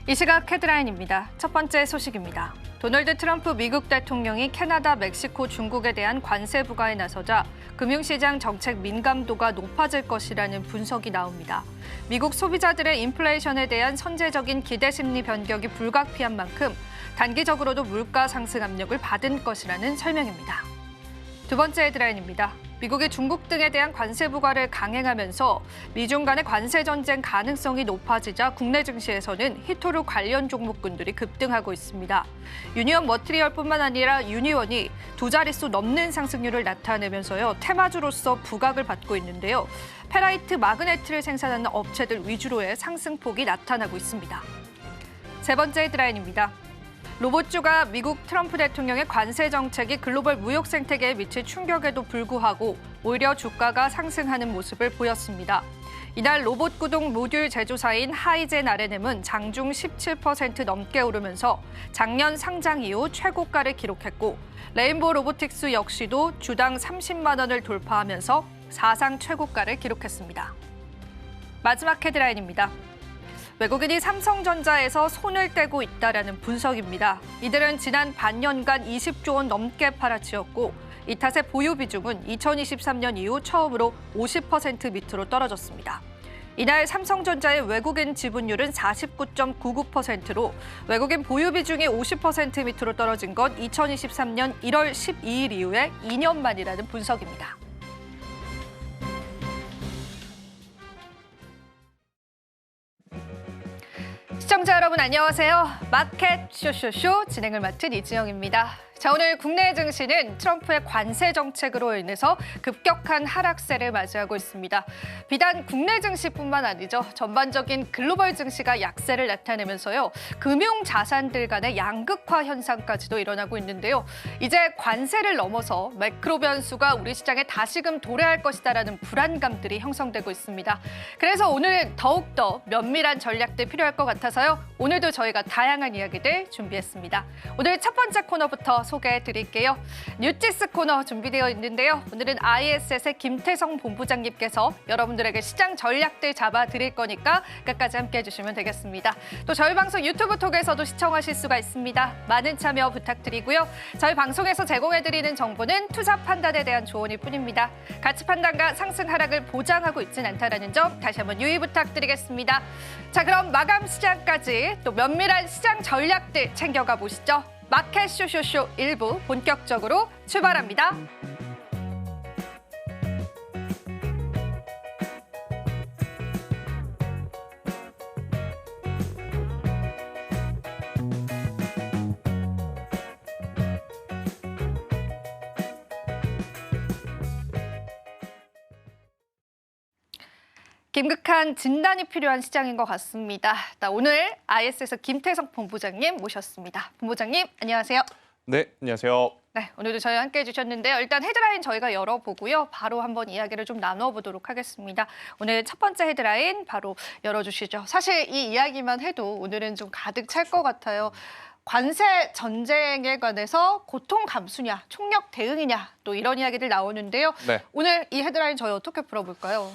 이 시각 헤드라인입니다. 첫 번째 소식입니다. 도널드 트럼프 미국 대통령이 캐나다, 멕시코, 중국에 대한 관세 부과에 나서자 금융시장 정책 민감도가 높아질 것이라는 분석이 나옵니다. 미국 소비자들의 인플레이션에 대한 선제적인 기대 심리 변경이 불가피한 만큼 단기적으로도 물가 상승 압력을 받은 것이라는 설명입니다. 두 번째 헤드라인입니다. 미국이 중국 등에 대한 관세 부과를 강행하면서 미중 간의 관세 전쟁 가능성이 높아지자 국내 증시에서는 히토류 관련 종목군들이 급등하고 있습니다. 유니온 머티리얼뿐만 아니라 유니원이 두 자릿수 넘는 상승률을 나타내면서요. 테마주로서 부각을 받고 있는데요. 페라이트 마그네트를 생산하는 업체들 위주로의 상승폭이 나타나고 있습니다. 세 번째 헤드라인입니다. 로봇주가 미국 트럼프 대통령의 관세 정책이 글로벌 무역 생태계에 미칠 충격에도 불구하고 오히려 주가가 상승하는 모습을 보였습니다. 이날 로봇 구동 모듈 제조사인 하이젠 R&M은 장중 17% 넘게 오르면서 작년 상장 이후 최고가를 기록했고 레인보우 로보틱스 역시도 주당 30만 원을 돌파하면서 사상 최고가를 기록했습니다. 마지막 헤드라인입니다. 외국인이 삼성전자에서 손을 떼고 있다라는 분석입니다. 이들은 지난 반년간 20조 원 넘게 팔아치웠고 이 탓에 보유 비중은 2023년 이후 처음으로 50% 밑으로 떨어졌습니다. 이날 삼성전자의 외국인 지분율은 49.99%로 외국인 보유 비중이 50% 밑으로 떨어진 건 2023년 1월 12일 이후에 2년 만이라는 분석입니다. 시청자 여러분 안녕하세요. 마켓 쇼쇼쇼 진행을 맡은 이지영입니다. 자, 오늘 국내 증시는 트럼프의 관세 정책으로 인해서 급격한 하락세를 맞이하고 있습니다. 비단 국내 증시뿐만 아니죠. 전반적인 글로벌 증시가 약세를 나타내면서요. 금융 자산들 간의 양극화 현상까지도 일어나고 있는데요. 이제 관세를 넘어서 매크로 변수가 우리 시장에 다시금 도래할 것이다라는 불안감들이 형성되고 있습니다. 그래서 오늘은 더욱더 면밀한 전략들 필요할 것 같아서요. 오늘도 저희가 다양한 이야기들 준비했습니다. 오늘 첫 번째 코너부터 소개해드릴게요. 뉴지스 코너 준비되어 있는데요. 오늘은 ISS의 김태성 본부장님께서 여러분들에게 시장 전략들 잡아드릴 거니까 끝까지 함께해 주시면 되겠습니다. 또 저희 방송 유튜브 톡에서도 시청하실 수가 있습니다. 많은 참여 부탁드리고요. 저희 방송에서 제공해드리는 정보는 투자 판단에 대한 조언일 뿐입니다. 가치 판단과 상승 하락을 보장하고 있지는 않다는 점 다시 한번 유의 부탁드리겠습니다. 자, 그럼 마감 시장까지 또 면밀한 시장 전략들 챙겨가 보시죠. 마켓 쇼쇼쇼 1부 본격적으로 출발합니다. 긴급한 진단이 필요한 시장인 것 같습니다. 오늘 IS에서 김태성 본부장님 모셨습니다. 본부장님, 안녕하세요. 네, 안녕하세요. 네, 오늘도 저희 함께해 주셨는데요. 일단 헤드라인 저희가 열어보고요. 바로 한번 이야기를 좀 나눠보도록 하겠습니다. 오늘 첫 번째 헤드라인 바로 열어주시죠. 사실 이 이야기만 해도 오늘은 좀 가득 찰 것 같아요. 관세 전쟁에 관해서 고통 감수냐, 총력 대응이냐, 또 이런 이야기들 나오는데요. 네. 오늘 이 헤드라인 저희 어떻게 풀어볼까요?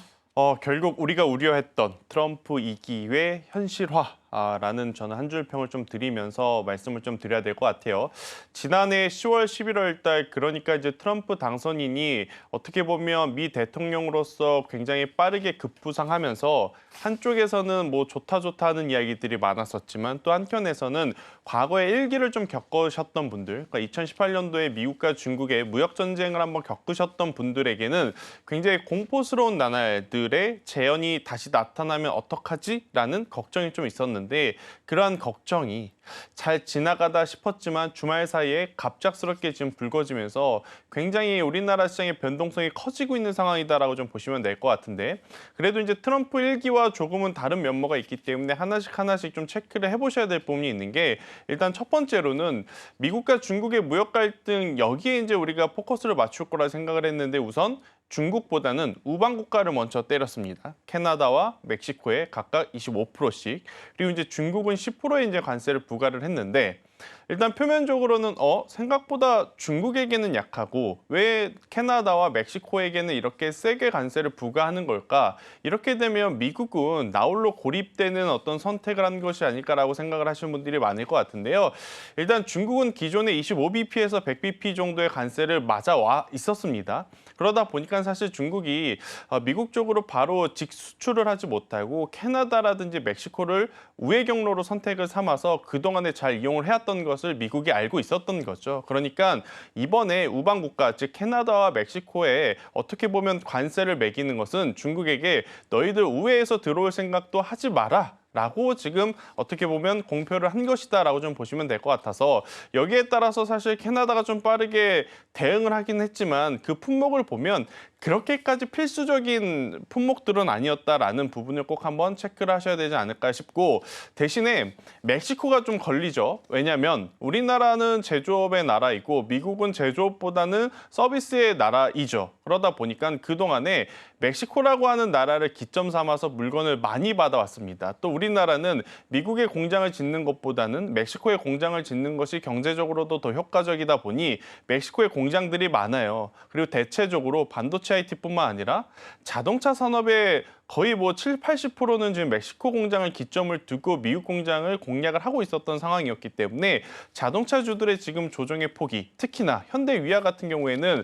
결국 우리가 우려했던 트럼프 2기의 현실화라는 저는 한 줄 평을 좀 드리면서 말씀을 좀 드려야 될 것 같아요. 지난해 10월, 11월 달 그러니까 이제 트럼프 당선인이 어떻게 보면 미 대통령으로서 굉장히 빠르게 급부상하면서 한쪽에서는 뭐 좋다 하는 이야기들이 많았었지만 또 한편에서는 과거에 일기를 좀 겪으셨던 분들, 그러니까 2018년도에 미국과 중국의 무역 전쟁을 한번 겪으셨던 분들에게는 굉장히 공포스러운 나날들의 재현이 다시 나타나면 어떡하지라는 걱정이 좀 있었는데 그러한 걱정이 잘 지나가다 싶었지만 주말 사이에 갑작스럽게 지금 불거지면서 굉장히 우리나라 시장의 변동성이 커지고 있는 상황이다라고 좀 보시면 될 것 같은데 그래도 이제 트럼프 1기와 조금은 다른 면모가 있기 때문에 하나씩 좀 체크를 해보셔야 될 부분이 있는 게 일단 첫 번째로는 미국과 중국의 무역 갈등 여기에 이제 우리가 포커스를 맞출 거라 생각을 했는데 우선 중국보다는 우방 국가를 먼저 때렸습니다. 캐나다와 멕시코에 각각 25%씩 그리고 이제 중국은 10%의 이제 관세를 부과를 했는데 일단 표면적으로는 생각보다 중국에게는 약하고 왜 캐나다와 멕시코에게는 이렇게 세게 관세를 부과하는 걸까? 이렇게 되면 미국은 나홀로 고립되는 어떤 선택을 한 것이 아닐까라고 생각을 하시는 분들이 많을 것 같은데요. 일단 중국은 기존에 25bp에서 100bp 정도의 관세를 맞아와 있었습니다. 그러다 보니까 사실 중국이 미국 쪽으로 바로 직수출을 하지 못하고 캐나다라든지 멕시코를 우회 경로로 선택을 삼아서 그동안에 잘 이용을 해왔던 것을 미국이 알고 있었던 거죠. 그러니까 이번에 우방 국가, 즉 캐나다와 멕시코에 어떻게 보면 관세를 매기는 것은 중국에게 너희들 우회해서 들어올 생각도 하지 마라. 라고 지금 어떻게 보면 공표를 한 것이다라고 좀 보시면 될 것 같아서 여기에 따라서 사실 캐나다가 좀 빠르게 대응을 하긴 했지만 그 품목을 보면 그렇게까지 필수적인 품목들은 아니었다라는 부분을 꼭 한번 체크를 하셔야 되지 않을까 싶고 대신에 멕시코가 좀 걸리죠. 왜냐하면 우리나라는 제조업의 나라이고 미국은 제조업보다는 서비스의 나라이죠. 그러다 보니까 그동안에 멕시코라고 하는 나라를 기점 삼아서 물건을 많이 받아왔습니다. 또 우리나라는 미국의 공장을 짓는 것보다는 멕시코의 공장을 짓는 것이 경제적으로도 더 효과적이다 보니 멕시코의 공장들이 많아요. 그리고 대체적으로 반도체 IT뿐만 아니라 자동차 산업의 거의 7, 80%는 지금 멕시코 공장을 기점을 두고 미국 공장을 공략을 하고 있었던 상황이었기 때문에 자동차주들의 지금 조정의 폭이 특히나 현대 위아 같은 경우에는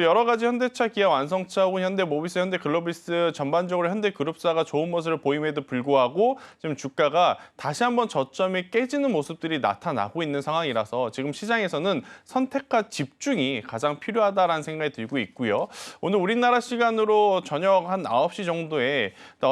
여러 가지 현대차, 기아, 완성차 혹은 현대 모비스, 현대 글로비스 전반적으로 현대 그룹사가 좋은 모습을 보임에도 불구하고 지금 주가가 다시 한번 저점이 깨지는 모습들이 나타나고 있는 상황이라서 지금 시장에서는 선택과 집중이 가장 필요하다라는 생각이 들고 있고요. 오늘 우리나라 시간으로 저녁 한 9시 정도에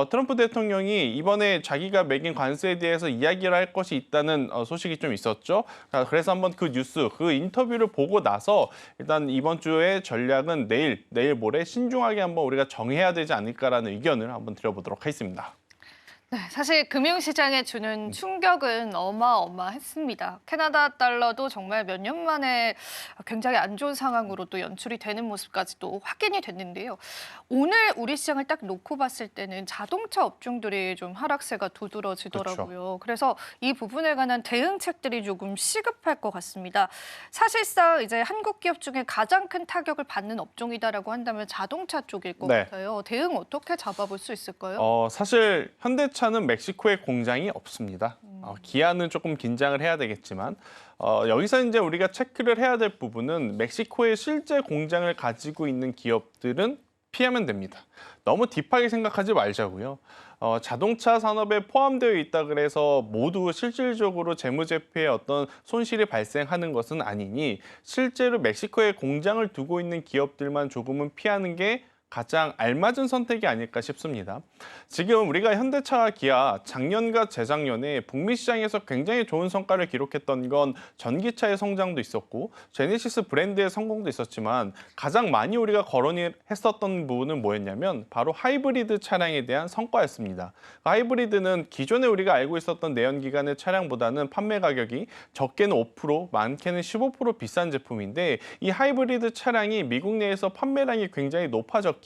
트럼프 대통령이 이번에 자기가 매긴 관세에 대해서 이야기를 할 것이 있다는 소식이 좀 있었죠. 그래서 한번 그 뉴스, 그 인터뷰를 보고 나서 일단 이번 주의 전략은 내일 모레 신중하게 한번 우리가 정해야 되지 않을까라는 의견을 한번 드려보도록 하겠습니다. 네, 사실 금융시장에 주는 충격은 어마어마했습니다. 캐나다 달러도 정말 몇 년 만에 굉장히 안 좋은 상황으로 또 연출이 되는 모습까지도 확인이 됐는데요. 오늘 우리 시장을 딱 놓고 봤을 때는 자동차 업종들이 좀 하락세가 두드러지더라고요. 그렇죠. 그래서 이 부분에 관한 대응책들이 조금 시급할 것 같습니다. 사실상 이제 한국 기업 중에 가장 큰 타격을 받는 업종이다라고 한다면 자동차 쪽일 것 네. 같아요. 대응 어떻게 잡아볼 수 있을까요? 사실 현대차는 멕시코에 공장이 없습니다. 기아는 조금 긴장을 해야 되겠지만 여기서 이제 우리가 체크를 해야 될 부분은 멕시코에 실제 공장을 가지고 있는 기업들은 피하면 됩니다. 너무 딥하게 생각하지 말자고요. 자동차 산업에 포함되어 있다 그래서 모두 실질적으로 재무제표에 어떤 손실이 발생하는 것은 아니니 실제로 멕시코에 공장을 두고 있는 기업들만 조금은 피하는 게 가장 알맞은 선택이 아닐까 싶습니다. 지금 우리가 현대차와 기아 작년과 재작년에 북미 시장에서 굉장히 좋은 성과를 기록했던 건 전기차의 성장도 있었고 제네시스 브랜드의 성공도 있었지만 가장 많이 우리가 거론을 했었던 부분은 뭐였냐면 바로 하이브리드 차량에 대한 성과였습니다. 하이브리드는 기존에 우리가 알고 있었던 내연기관의 차량보다는 판매 가격이 적게는 5%, 많게는 15% 비싼 제품인데 이 하이브리드 차량이 미국 내에서 판매량이 굉장히 높아졌기에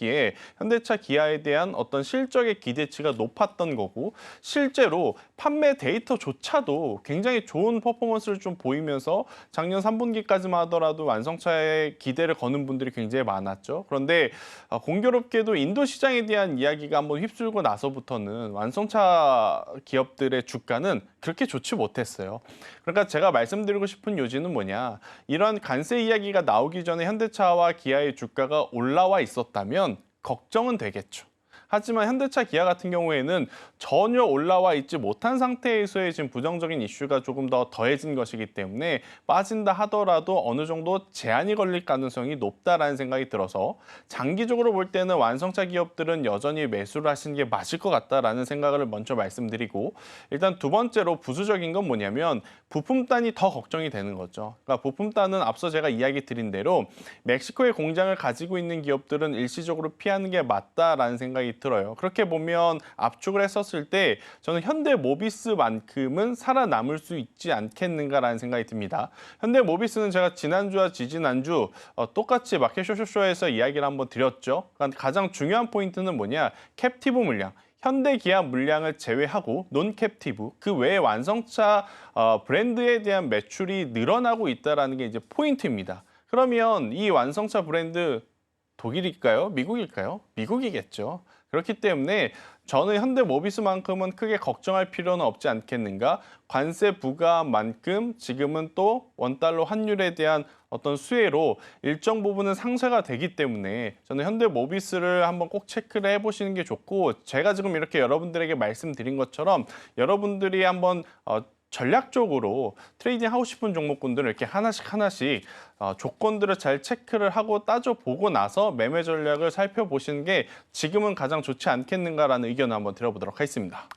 현대차, 기아에 대한 어떤 실적의 기대치가 높았던 거고 실제로 판매 데이터조차도 굉장히 좋은 퍼포먼스를 좀 보이면서 작년 3분기까지만 하더라도 완성차에 기대를 거는 분들이 굉장히 많았죠. 그런데 공교롭게도 인도 시장에 대한 이야기가 한번 휩쓸고 나서부터는 완성차 기업들의 주가는 그렇게 좋지 못했어요. 그러니까 제가 말씀드리고 싶은 요지는 뭐냐. 이런 관세 이야기가 나오기 전에 현대차와 기아의 주가가 올라와 있었다면 걱정은 되겠죠. 하지만 현대차, 기아 같은 경우에는 전혀 올라와 있지 못한 상태에서의 지금 부정적인 이슈가 조금 더 더해진 것이기 때문에 빠진다 하더라도 어느 정도 제한이 걸릴 가능성이 높다라는 생각이 들어서 장기적으로 볼 때는 완성차 기업들은 여전히 매수를 하시는 게 맞을 것 같다라는 생각을 먼저 말씀드리고 일단 두 번째로 부수적인 건 뭐냐면 부품단이 더 걱정이 되는 거죠. 그러니까 부품단은 앞서 제가 이야기 드린 대로 멕시코에 공장을 가지고 있는 기업들은 일시적으로 피하는 게 맞다라는 생각이 들어요. 그렇게 보면 압축을 했었을 때 저는 현대모비스만큼은 살아남을 수 있지 않겠는가라는 생각이 듭니다. 현대모비스는 제가 지난주와 지지난주 똑같이 마켓 쇼쇼쇼에서 이야기를 한번 드렸죠. 그러니까 가장 중요한 포인트는 뭐냐? 캡티브 물량. 현대, 기아 물량을 제외하고 논캡티브 그 외의 완성차 브랜드에 대한 매출이 늘어나고 있다는 게 이제 포인트입니다. 그러면 이 완성차 브랜드 독일일까요? 미국일까요? 미국이겠죠. 그렇기 때문에 저는 현대모비스만큼은 크게 걱정할 필요는 없지 않겠는가. 관세 부과만큼 지금은 또 원달러 환율에 대한 어떤 수혜로 일정 부분은 상쇄가 되기 때문에 저는 현대모비스를 한번 꼭 체크를 해보시는 게 좋고, 제가 지금 이렇게 여러분들에게 말씀드린 것처럼 여러분들이 한번 전략적으로 트레이딩 하고 싶은 종목군들을 이렇게 하나씩 조건들을 잘 체크를 하고 따져보고 나서 매매 전략을 살펴보시는 게 지금은 가장 좋지 않겠는가라는 의견을 한번 들어보도록 하겠습니다.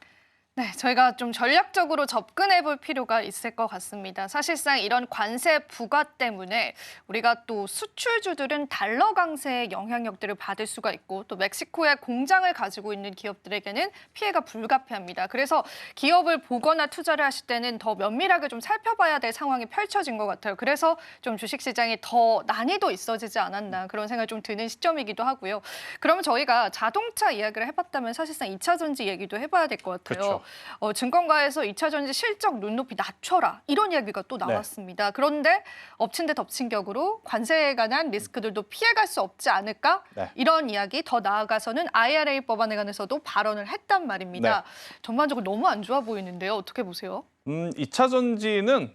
네, 저희가 좀 전략적으로 접근해 볼 필요가 있을 것 같습니다. 사실상 이런 관세 부과 때문에 우리가 또 수출주들은 달러 강세의 영향력들을 받을 수가 있고, 또 멕시코에 공장을 가지고 있는 기업들에게는 피해가 불가피합니다. 그래서 기업을 보거나 투자를 하실 때는 더 면밀하게 좀 살펴봐야 될 상황이 펼쳐진 것 같아요. 그래서 좀 주식시장이 더 난이도 있어지지 않았나, 그런 생각이 좀 드는 시점이기도 하고요. 그러면 저희가 자동차 이야기를 해봤다면 사실상 2차 전지 얘기도 해봐야 될 것 같아요. 그렇죠. 증권가에서 2차 전지 실적 눈높이 낮춰라, 이런 이야기가 또 나왔습니다. 네. 그런데 엎친 데 덮친 격으로 관세에 관한 리스크들도 피해갈 수 없지 않을까? 네. 이런 이야기, 더 나아가서는 IRA 법안에 관해서도 발언을 했단 말입니다. 네. 전반적으로 너무 안 좋아 보이는데요. 어떻게 보세요? 2차 전지는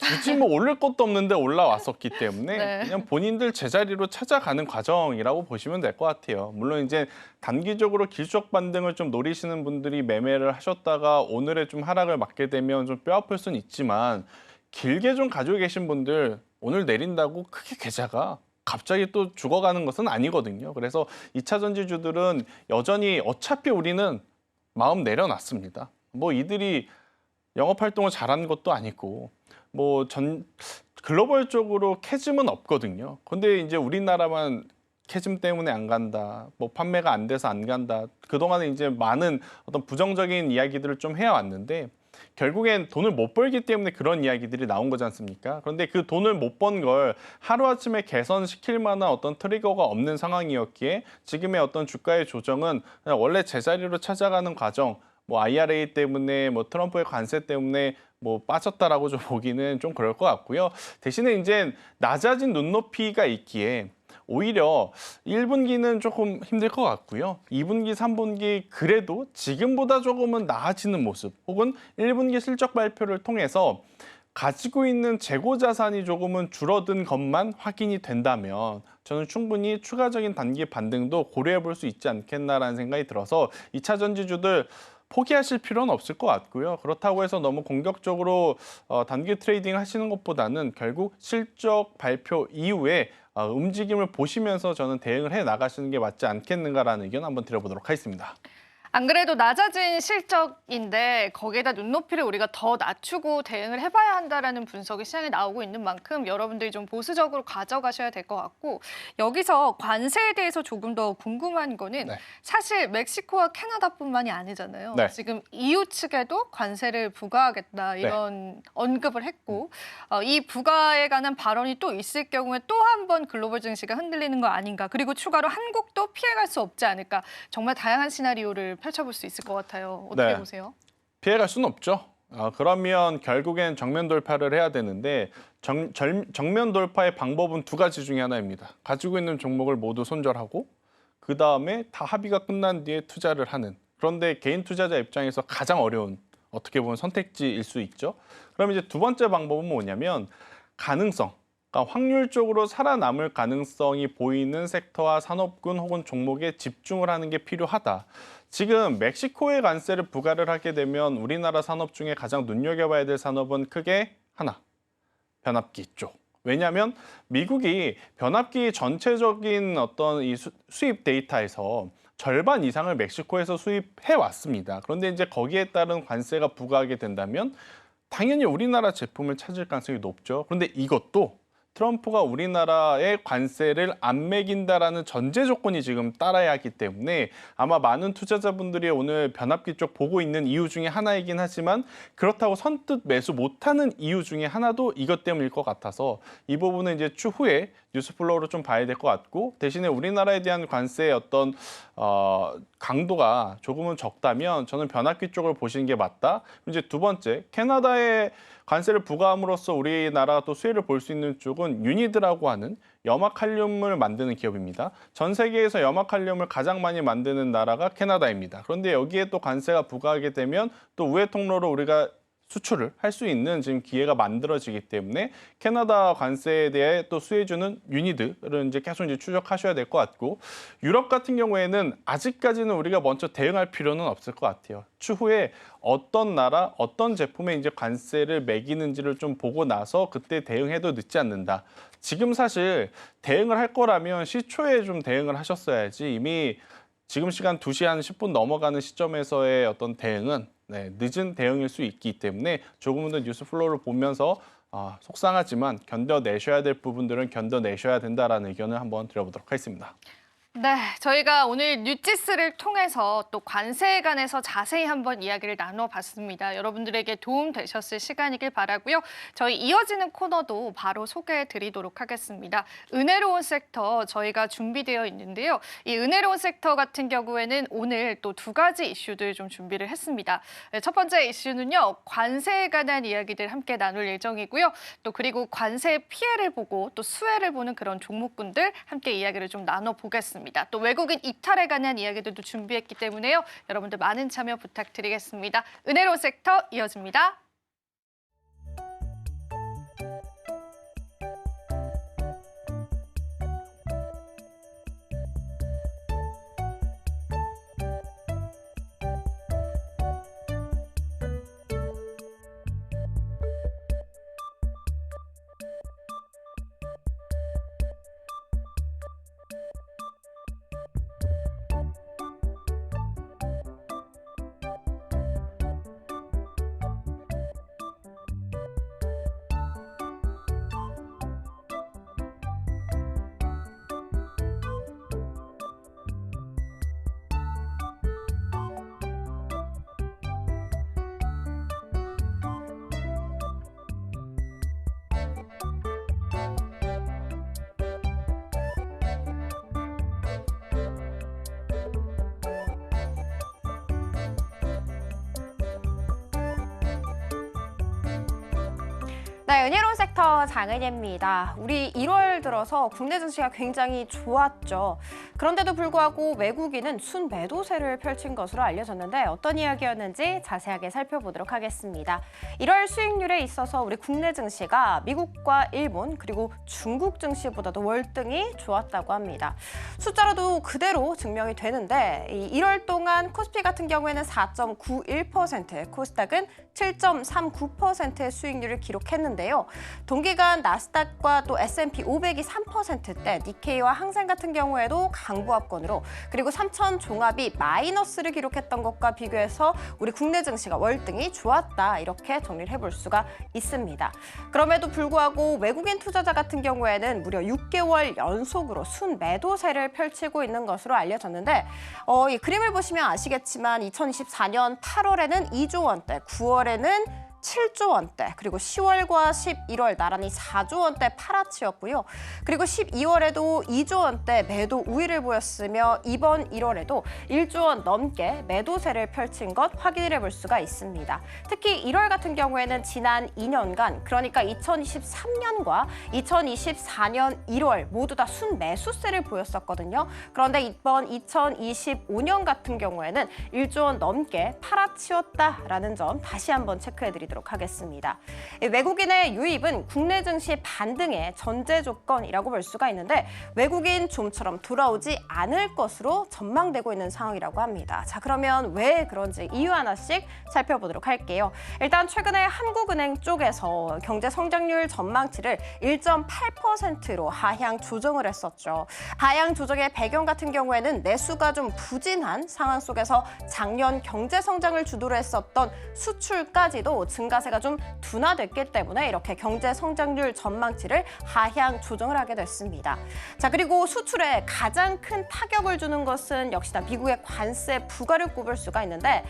굳이 뭐 오를 것도 없는데 올라왔었기 때문에 네. 그냥 본인들 제자리로 찾아가는 과정이라고 보시면 될 것 같아요. 물론 이제 단기적으로 길적 반등을 좀 노리시는 분들이 매매를 하셨다가 오늘의 좀 하락을 맞게 되면 좀 뼈아플 수는 있지만, 길게 좀 가지고 계신 분들 오늘 내린다고 크게 계좌가 갑자기 또 죽어가는 것은 아니거든요. 그래서 2차 전지주들은 여전히 어차피 우리는 마음 내려놨습니다. 뭐 이들이 영업 활동을 잘한 것도 아니고 뭐 글로벌적으로 캐즘은 없거든요. 근데 이제 우리나라만 캐즘 때문에 안 간다, 뭐 판매가 안 돼서 안 간다. 그동안에 이제 많은 어떤 부정적인 이야기들을 좀 해왔는데 결국엔 돈을 못 벌기 때문에 그런 이야기들이 나온 거지 않습니까? 그런데 그 돈을 못 번 걸 하루아침에 개선시킬 만한 어떤 트리거가 없는 상황이었기에 지금의 어떤 주가의 조정은 그냥 원래 제자리로 찾아가는 과정, 뭐 IRA 때문에 뭐 트럼프의 관세 때문에 뭐 빠졌다라고 좀 보기는 좀 그럴 것 같고요. 대신에 이제 낮아진 눈높이가 있기에 오히려 1분기는 조금 힘들 것 같고요. 2분기, 3분기 그래도 지금보다 조금은 나아지는 모습, 혹은 1분기 실적 발표를 통해서 가지고 있는 재고 자산이 조금은 줄어든 것만 확인이 된다면 저는 충분히 추가적인 단기 반등도 고려해 볼 수 있지 않겠나라는 생각이 들어서 2차 전지주들 포기하실 필요는 없을 것 같고요. 그렇다고 해서 너무 공격적으로 단기 트레이딩 하시는 것보다는 결국 실적 발표 이후에 움직임을 보시면서 저는 대응을 해 나가시는 게 맞지 않겠는가라는 의견 한번 드려보도록 하겠습니다. 안 그래도 낮아진 실적인데 거기에다 눈높이를 우리가 더 낮추고 대응을 해봐야 한다라는 분석이 시장에 나오고 있는 만큼 여러분들이 좀 보수적으로 가져가셔야 될 것 같고, 여기서 관세에 대해서 조금 더 궁금한 거는 네. 사실 멕시코와 캐나다뿐만이 아니잖아요. 네. 지금 EU 측에도 관세를 부과하겠다 이런 네. 언급을 했고 이 부과에 관한 발언이 또 있을 경우에 또 한 번 글로벌 증시가 흔들리는 거 아닌가, 그리고 추가로 한국도 피해갈 수 없지 않을까, 정말 다양한 시나리오를 펼쳐볼 수 있을 것 같아요. 어떻게 네. 보세요? 피해갈 수는 없죠. 그러면 결국엔 정면 돌파를 해야 되는데 정면 돌파의 방법은 두 가지 중에 하나입니다. 가지고 있는 종목을 모두 손절하고 그 다음에 다 합의가 끝난 뒤에 투자를 하는. 그런데 개인 투자자 입장에서 가장 어려운, 어떻게 보면 선택지일 수 있죠. 그럼 이제 두 번째 방법은 뭐냐면 가능성. 그러니까 확률적으로 살아남을 가능성이 보이는 섹터와 산업군 혹은 종목에 집중을 하는 게 필요하다. 지금 멕시코의 관세를 부과를 하게 되면 우리나라 산업 중에 가장 눈여겨봐야 될 산업은 크게 하나, 변압기 쪽. 왜냐하면 미국이 변압기 전체적인 어떤 이 수입 데이터에서 절반 이상을 멕시코에서 수입해 왔습니다. 그런데 이제 거기에 따른 관세가 부과하게 된다면 당연히 우리나라 제품을 찾을 가능성이 높죠. 그런데 이것도 트럼프가 우리나라의 관세를 안 매긴다라는 전제 조건이 지금 따라야 하기 때문에 아마 많은 투자자분들이 오늘 변압기 쪽 보고 있는 이유 중에 하나이긴 하지만 그렇다고 선뜻 매수 못하는 이유 중에 하나도 이것 때문일 것 같아서 이 부분은 이제 추후에 뉴스 플로우로 좀 봐야 될 것 같고 대신에 우리나라에 대한 관세의 어떤 강도가 조금은 적다면 저는 변압기 쪽을 보시는 게 맞다. 이제 두 번째, 캐나다에 관세를 부과함으로써 우리나라가 또 수혜를 볼 수 있는 쪽은 유니드라고 하는 염화칼륨을 만드는 기업입니다. 전 세계에서 염화칼륨을 가장 많이 만드는 나라가 캐나다입니다. 그런데 여기에 또 관세가 부과하게 되면 또 우회 통로로 우리가 수출을 할 수 있는 지금 기회가 만들어지기 때문에 캐나다 관세에 대해 또 수혜주는 유니드를 이제 계속 이제 추적하셔야 될 것 같고 유럽 같은 경우에는 아직까지는 우리가 먼저 대응할 필요는 없을 것 같아요. 추후에 어떤 나라, 어떤 제품에 이제 관세를 매기는지를 좀 보고 나서 그때 대응해도 늦지 않는다. 지금 사실 대응을 할 거라면 시초에 좀 대응을 하셨어야지 이미 지금 시간 2시 한 10분 넘어가는 시점에서의 어떤 대응은 늦은 대응일 수 있기 때문에 조금은 더 뉴스 플로우를 보면서 속상하지만 견뎌내셔야 될 부분들은 견뎌내셔야 된다라는 의견을 한번 드려보도록 하겠습니다. 네, 저희가 오늘 뉴지스를 통해서 또 관세에 관해서 자세히 한번 이야기를 나눠봤습니다. 여러분들에게 도움 되셨을 시간이길 바라고요. 저희 이어지는 코너도 바로 소개해드리도록 하겠습니다. 은혜로운 섹터 저희가 준비되어 있는데요. 이 은혜로운 섹터 같은 경우에는 오늘 또 2가지 이슈들 좀 준비를 했습니다. 첫 번째 이슈는요, 관세에 관한 이야기들 함께 나눌 예정이고요. 또 그리고 관세 피해를 보고 또 수혜를 보는 그런 종목군들 함께 이야기를 좀 나눠보겠습니다. 또 외국인 이탈에 관한 이야기들도 준비했기 때문에요. 여러분들 많은 참여 부탁드리겠습니다. 은혜로운 섹터 이어집니다. 네, 은혜로운 섹터 장은혜입니다. 우리 1월 들어서 국내 증시가 굉장히 좋았죠. 그런데도 불구하고 외국인은 순매도세를 펼친 것으로 알려졌는데 어떤 이야기였는지 자세하게 살펴보도록 하겠습니다. 1월 수익률에 있어서 우리 국내 증시가 미국과 일본 그리고 중국 증시보다도 월등히 좋았다고 합니다. 숫자로도 그대로 증명이 되는데 1월 동안 코스피 같은 경우에는 4.91%, 코스닥은 7.39%의 수익률을 기록했는데요. 동기간 나스닥과 또 S&P 500이 3%대, 니케이와 항생 같은 경우에도 강보합권으로, 그리고 3천 종합이 마이너스를 기록했던 것과 비교해서 우리 국내 증시가 월등히 좋았다, 이렇게 정리를 해볼 수가 있습니다. 그럼에도 불구하고 외국인 투자자 같은 경우에는 무려 6개월 연속으로 순매도세를 펼치고 있는 것으로 알려졌는데 이 그림을 보시면 아시겠지만 2024년 8월에는 2조 원대, 9월에는 7조 원대, 그리고 10월과 11월 나란히 4조 원대 팔아치였고요. 그리고 12월에도 2조 원대 매도 우위를 보였으며 이번 1월에도 1조 원 넘게 매도세를 펼친 것 확인해 볼 수가 있습니다. 특히 1월 같은 경우에는 지난 2년간, 그러니까 2023년과 2024년 1월 모두 다 순매수세를 보였었거든요. 그런데 이번 2025년 같은 경우에는 1조 원 넘게 팔아치웠다라는 점 다시 한번 체크해드리도록 하겠습니다. 외국인의 유입은 국내 증시 반등의 전제 조건이라고 볼 수가 있는데 외국인 좀처럼 돌아오지 않을 것으로 전망되고 있는 상황이라고 합니다. 자, 그러면 왜 그런지 이유 하나씩 살펴보도록 할게요. 일단 최근에 한국은행 쪽에서 경제 성장률 전망치를 1.8%로 하향 조정을 했었죠. 하향 조정의 배경 같은 경우에는 내수가 좀 부진한 상황 속에서 작년 경제 성장을 주도로 했었던 수출까지도 증가세가 좀 둔화됐기 때문에 이렇게 경제 성장률 전망치를 하향 조정을 하게 됐습니다. 자, 그리고 수출에 가장 큰 타격을 주는 것은 역시나 미국의 관세 부과를 꼽을 수가 있는데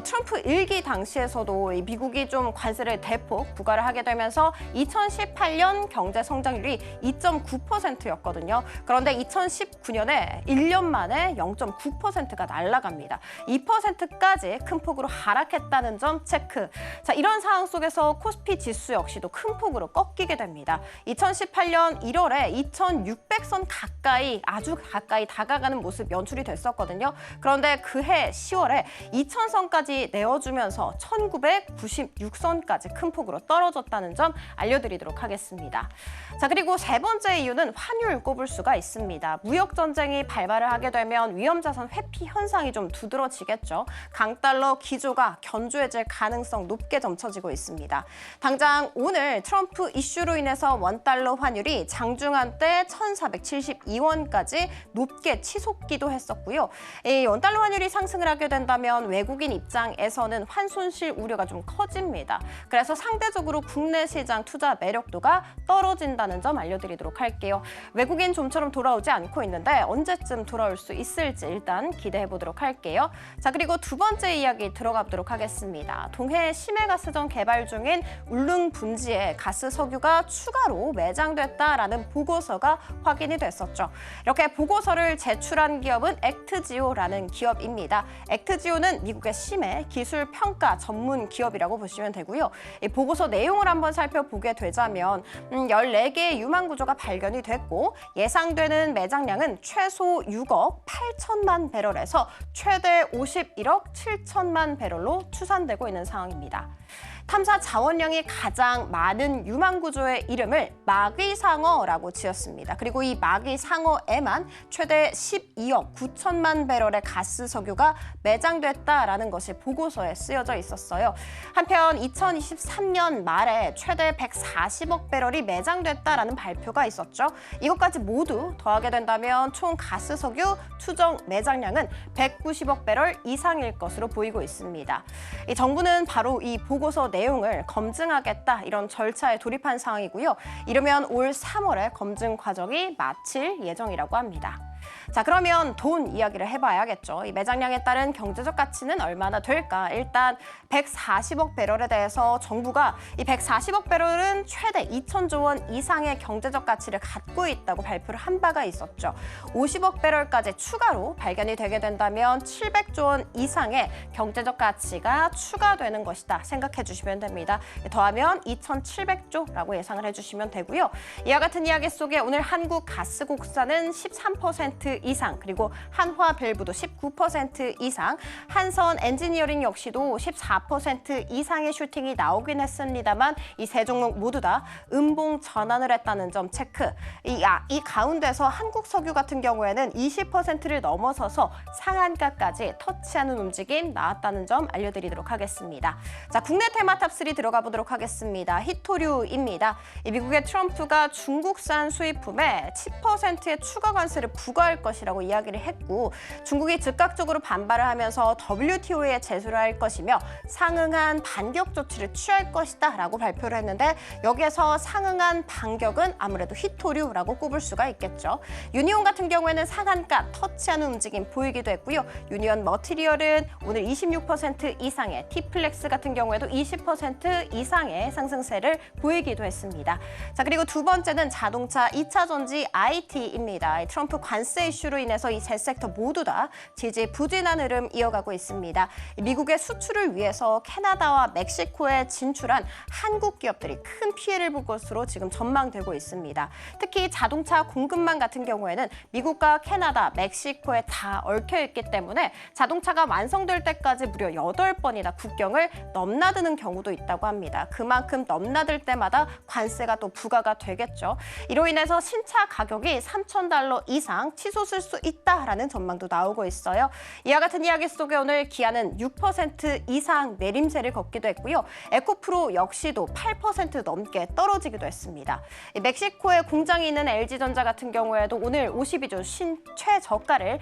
트럼프 일기 당시에서도 이 미국이 좀 관세를 대폭 부과를 하게 되면서 2018년 경제 성장률이 2.9%였거든요. 그런데 2019년에 1년 만에 0.9%가 날아갑니다. 2%까지 큰 폭으로 하락했다는 점 체크. 자, 이런 상황 속에서 코스피 지수 역시도 큰 폭으로 꺾이게 됩니다. 2018년 1월에 2,600선 가까이 아주 가까이 다가가는 모습 연출이 됐었거든요. 그런데 그해 10월에 2,000선까지 내어주면서 1,996선까지 큰 폭으로 떨어졌다는 점 알려드리도록 하겠습니다. 자, 그리고 세 번째 이유는 환율 꼽을 수가 있습니다. 무역 전쟁이 발발을 하게 되면 위험자산 회피 현상이 좀 두드러지겠죠. 강달러 기조가 견조해질 가능성 높게 점쳐지고 있습니다. 당장 오늘 트럼프 이슈로 인해서 원달러 환율이 장중한 때 1,472원까지 높게 치솟기도 했었고요. 이 원달러 환율이 상승을 하게 된다면 외국인 입장에서는 환손실 우려가 좀 커집니다. 그래서 상대적으로 국내 시장 투자 매력도가 떨어진다는 점 알려드리도록 할게요. 외국인 좀처럼 돌아오지 않고 있는데 언제쯤 돌아올 수 있을지 일단 기대해 보도록 할게요. 자, 그리고 두 번째 이야기 들어가 보도록 하겠습니다. 동해 심해가스전 개발 중인 울릉 분지에 가스 석유가 추가로 매장됐다라는 보고서가 확인이 됐었죠. 이렇게 보고서를 제출한 기업은 액트지오라는 기업입니다. 액트지오는 미국의 심해 기술 평가 전문 기업이라고 보시면 되고요. 이 보고서 내용을 한번 살펴보게 되자면 14개의 유망 구조가 발견이 됐고 예상되는 매장량은 최소 6억 8천만 배럴에서 최대 51억 7천만 배럴로 추산되고 있는 상황입니다. 탐사 자원량이 가장 많은 유망 구조의 이름을 마귀상어라고 지었습니다. 그리고 이 마귀상어에만 최대 12억 9천만 배럴의 가스 석유가 매장됐다라는 것이 보고서에 쓰여져 있었어요. 한편 2023년 말에 최대 140억 배럴이 매장됐다라는 발표가 있었죠. 이것까지 모두 더하게 된다면 총 가스 석유 추정 매장량은 190억 배럴 이상일 것으로 보이고 있습니다. 이 정부는 바로 이 보고서 내용을 검증하겠다 이런 절차에 돌입한 상황이고요. 이르면 올 3월에 검증 과정이 마칠 예정이라고 합니다. 자, 그러면 돈 이야기를 해봐야겠죠. 이 매장량에 따른 경제적 가치는 얼마나 될까? 일단 140억 배럴에 대해서 정부가 이 140억 배럴은 최대 2천조 원 이상의 경제적 가치를 갖고 있다고 발표를 한 바가 있었죠. 50억 배럴까지 추가로 발견이 되게 된다면 700조 원 이상의 경제적 가치가 추가되는 것이다 생각해 주시면 됩니다. 더하면 2,700조라고 예상을 해주시면 되고요. 이와 같은 이야기 속에 오늘 한국 가스 국산은 13% 이상, 그리고 한화밸브도 19% 이상, 한선 엔지니어링 역시도 14% 이상의 슈팅이 나오긴 했습니다만 이 세 종목 모두 다 음봉 전환을 했다는 점 체크. 이 가운데서 한국석유 같은 경우에는 20%를 넘어서서 상한가까지 터치하는 움직임 나왔다는 점 알려드리도록 하겠습니다. 자, 국내 테마 탑3 들어가 보도록 하겠습니다. 히토류입니다. 미국의 트럼프가 중국산 수입품에 10%의 추가 관세를 부과할 것이라고 이야기를 했고 중국이 즉각적으로 반발을 하면서 WTO에 제소를 할 것이며 상응한 반격 조치를 취할 것이다 라고 발표를 했는데 여기에서 상응한 반격은 아무래도 히토류라고 꼽을 수가 있겠죠. 유니온 같은 경우에는 상한가 터치하는 움직임 보이기도 했고요. 유니온 머티리얼은 오늘 26% 이상의, 티플렉스 같은 경우에도 20% 이상의 상승세를 보이기도 했습니다. 자, 그리고 두 번째는 자동차 2차 전지 IT입니다. 트럼프 관세 이슈로 인해서 이 세 섹터 모두 다 지지부진한 흐름 이어가고 있습니다. 미국의 수출을 위해서 캐나다와 멕시코에 진출한 한국 기업들이 큰 피해를 볼 것으로 지금 전망되고 있습니다. 특히 자동차 공급망 같은 경우에는 미국과 캐나다, 멕시코에 다 얽혀 있기 때문에 자동차가 완성될 때까지 무려 8번이나 국경을 넘나드는 경우도 있다고 합니다. 그만큼 넘나들 때마다 관세가 또 부과가 되겠죠. 이로 인해서 신차 가격이 $3,000 이상 치솟을 수 있다라는 전망도 나오고 있어요. 이와 같은 이야기 속에 오늘 기아는 6% 이상 내림세를 걷기도 했고요. 에코프로 역시도 8% 넘게 떨어지기도 했습니다. 멕시코에 공장이 있는 LG전자 같은 경우에도 오늘 52주 최저가를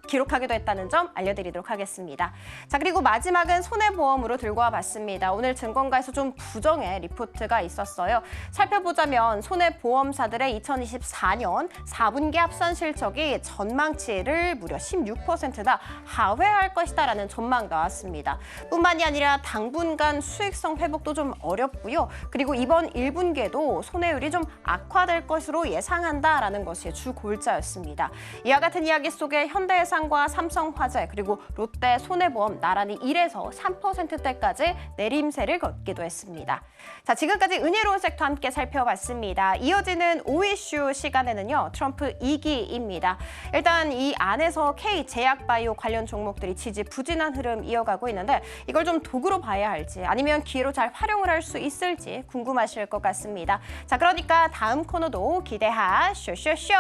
기록하기도 했다는 점 알려드리도록 하겠습니다. 자, 그리고 마지막은 손해보험으로 들고 와봤습니다. 오늘 증권가에서 좀 부정의 리포트가 있었어요. 살펴보자면 손해보험사들의 2024년 4분기 합산 실적이 전망치를 무려 16%나 하회할 것이다라는 전망 나왔습니다. 뿐만이 아니라 당분간 수익성 회복도 좀 어렵고요. 그리고 이번 1분기에도 손해율이 좀 악화될 것으로 예상한다라는 것이 주 골자였습니다. 이와 같은 이야기 속에 현대해상과 삼성화재 그리고 롯데 손해보험 나란히 1에서 3%대까지 내림세를 걷기도 했습니다. 자, 지금까지 은혜로운 섹터 함께 살펴봤습니다. 이어지는 오이슈 시간에는요, 트럼프 2기입니다. 일단 이 안에서 K제약바이오 관련 종목들이 지지부진한 흐름 이어가고 있는데 이걸 좀 도구로 봐야 할지 아니면 기회로 잘 활용을 할 수 있을지 궁금하실 것 같습니다. 자, 그러니까 다음 코너도 기대하 쇼쇼쇼.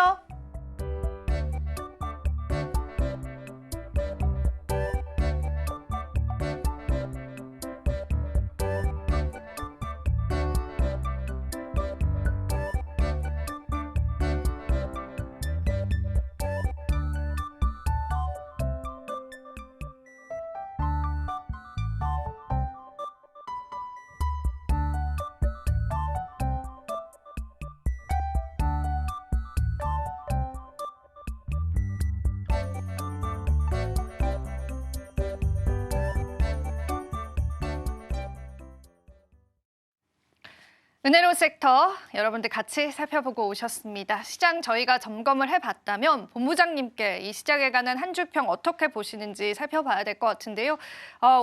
은혜로운 섹터 여러분들 같이 살펴보고 오셨습니다. 시장 저희가 점검을 해봤다면 본부장님께 이 시장에 관한 한 주평 어떻게 보시는지 살펴봐야 될 것 같은데요.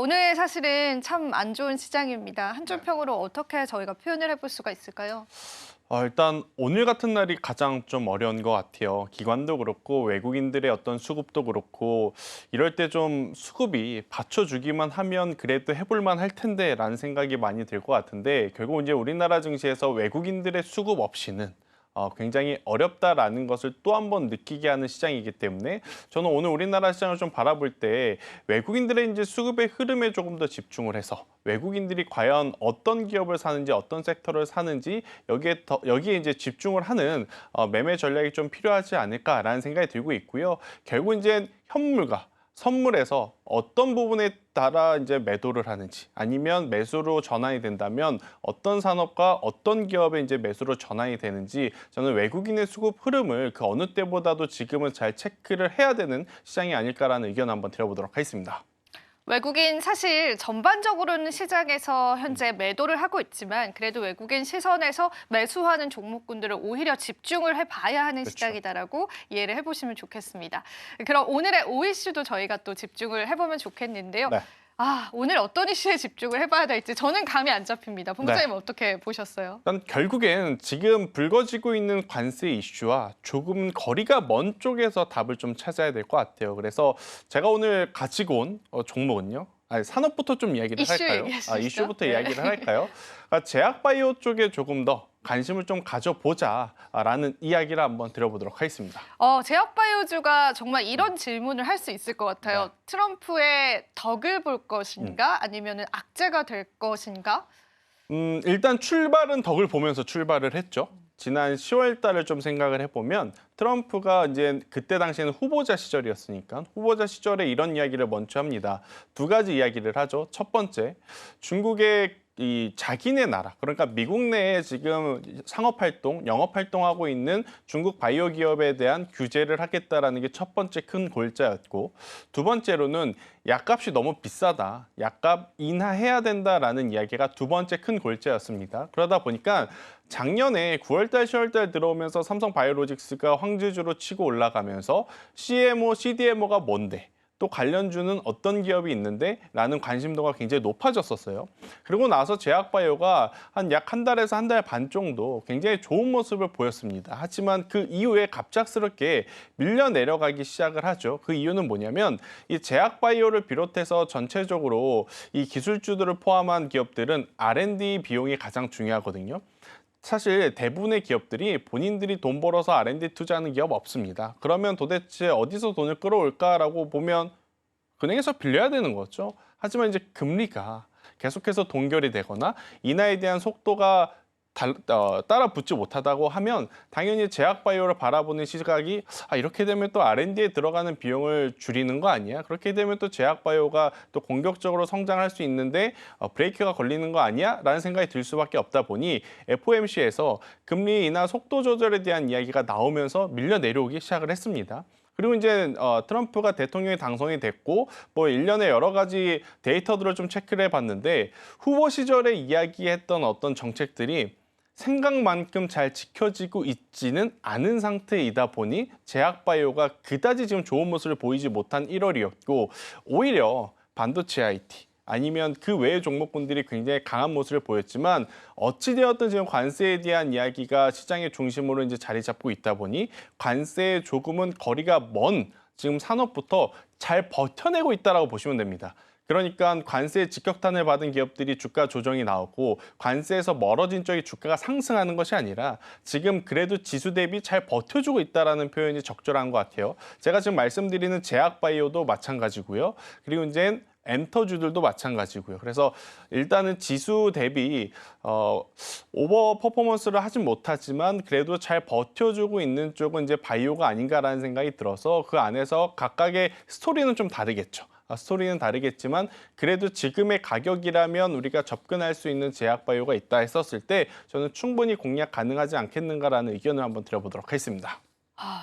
오늘 사실은 참 안 좋은 시장입니다. 한 주평으로 어떻게 저희가 표현을 해볼 수가 있을까요? 일단 오늘 같은 날이 가장 좀 어려운 것 같아요. 기관도 그렇고 외국인들의 어떤 수급도 그렇고 이럴 때 좀 수급이 받쳐주기만 하면 그래도 해볼만 할 텐데라는 생각이 많이 들 것 같은데 결국 이제 우리나라 증시에서 외국인들의 수급 없이는 굉장히 어렵다라는 것을 또 한 번 느끼게 하는 시장이기 때문에 저는 오늘 우리나라 시장을 좀 바라볼 때 외국인들의 이제 수급의 흐름에 조금 더 집중을 해서 외국인들이 과연 어떤 기업을 사는지 어떤 섹터를 사는지 여기에 이제 집중을 하는 매매 전략이 좀 필요하지 않을까라는 생각이 들고 있고요. 결국 이제 현물과 선물에서 어떤 부분에 따라 이제 매도를 하는지 아니면 매수로 전환이 된다면 어떤 산업과 어떤 기업에 이제 매수로 전환이 되는지 저는 외국인의 수급 흐름을 그 어느 때보다도 지금은 잘 체크를 해야 되는 시장이 아닐까라는 의견 한번 드려보도록 하겠습니다. 외국인 사실 전반적으로는 시장에서 현재 매도를 하고 있지만 그래도 외국인 시선에서 매수하는 종목군들을 오히려 집중을 해봐야 하는 그렇죠. 시장이다라고 이해를 해보시면 좋겠습니다. 그럼 오늘의 이슈도 저희가 또 집중을 해보면 좋겠는데요. 네. 오늘 어떤 이슈에 집중을 해봐야 될지 저는 감이 안 잡힙니다. 본부장님 어떻게 보셨어요? 일단 결국엔 지금 불거지고 있는 관세 이슈와 조금 거리가 먼 쪽에서 답을 좀 찾아야 될 것 같아요. 그래서 제가 오늘 가지고 온 종목은요. 산업부터 좀 이야기를 이슈 할까요? 얘기하시죠. 이슈부터 네. 이야기를 할까요? 제약바이오 쪽에 조금 더 관심을 좀 가져보자라는 이야기를 한번 드려보도록 하겠습니다. 제약바이오주가 정말 이런 질문을 할 수 있을 것 같아요. 네. 트럼프의 덕을 볼 것인가 아니면 악재가 될 것인가? 일단 출발은 덕을 보면서 출발을 했죠. 지난 10월 달을 좀 생각을 해보면 트럼프가 이제 그때 당시에는 후보자 시절이었으니까 후보자 시절에 이런 이야기를 먼저 합니다. 두 가지 이야기를 하죠. 첫 번째, 중국의 이 자기네 나라, 그러니까 미국 내에 지금 상업활동, 영업활동하고 있는 중국 바이오 기업에 대한 규제를 하겠다라는 게 첫 번째 큰 골자였고 두 번째로는 약값이 너무 비싸다, 약값 인하해야 된다라는 이야기가 두 번째 큰 골자였습니다. 그러다 보니까 작년에 9월달, 10월달 들어오면서 삼성바이오로직스가 황제주로 치고 올라가면서 CMO, CDMO가 뭔데? 또 관련주는 어떤 기업이 있는데 라는 관심도가 굉장히 높아졌었어요. 그리고 나서 제약바이오가 약 한 달에서 한 달 반 정도 굉장히 좋은 모습을 보였습니다. 하지만 그 이후에 갑작스럽게 밀려 내려가기 시작을 하죠. 그 이유는 뭐냐면 이 제약바이오를 비롯해서 전체적으로 이 기술주들을 포함한 기업들은 R&D 비용이 가장 중요하거든요. 사실 대부분의 기업들이 본인들이 돈 벌어서 R&D 투자하는 기업 없습니다. 그러면 도대체 어디서 돈을 끌어올까라고 보면 은행에서 빌려야 되는 거죠. 하지만 이제 금리가 계속해서 동결이 되거나 인하에 대한 속도가 따라 붙지 못하다고 하면 당연히 제약바이오를 바라보는 시각이 이렇게 되면 또 R&D에 들어가는 비용을 줄이는 거 아니야? 그렇게 되면 또 제약바이오가 또 공격적으로 성장할 수 있는데 브레이크가 걸리는 거 아니야? 라는 생각이 들 수밖에 없다 보니 FOMC에서 금리 인하 속도 조절에 대한 이야기가 나오면서 밀려 내려오기 시작을 했습니다. 그리고 이제 트럼프가 대통령이 당선이 됐고 뭐 일련의 여러 가지 데이터들을 좀 체크를 해봤는데 후보 시절에 이야기했던 어떤 정책들이 생각만큼 잘 지켜지고 있지는 않은 상태이다 보니 제약바이오가 그다지 지금 좋은 모습을 보이지 못한 1월이었고 오히려 반도체 IT 아니면 그 외의 종목군들이 굉장히 강한 모습을 보였지만 어찌되었든 지금 관세에 대한 이야기가 시장의 중심으로 이제 자리 잡고 있다 보니 관세에 조금은 거리가 먼 지금 산업부터 잘 버텨내고 있다라고 보시면 됩니다. 그러니까 관세의 직격탄을 받은 기업들이 주가 조정이 나오고 관세에서 멀어진 쪽이 주가가 상승하는 것이 아니라 지금 그래도 지수 대비 잘 버텨주고 있다라는 표현이 적절한 것 같아요. 제가 지금 말씀드리는 제약바이오도 마찬가지고요. 그리고 이제 엔터주들도 마찬가지고요. 그래서 일단은 지수 대비 오버 퍼포먼스를 하진 못하지만 그래도 잘 버텨주고 있는 쪽은 이제 바이오가 아닌가라는 생각이 들어서 그 안에서 각각의 스토리는 좀 다르겠죠. 스토리는 다르겠지만 그래도 지금의 가격이라면 우리가 접근할 수 있는 제약바이오가 있다 했었을 때 저는 충분히 공략 가능하지 않겠는가라는 의견을 한번 드려보도록 하겠습니다.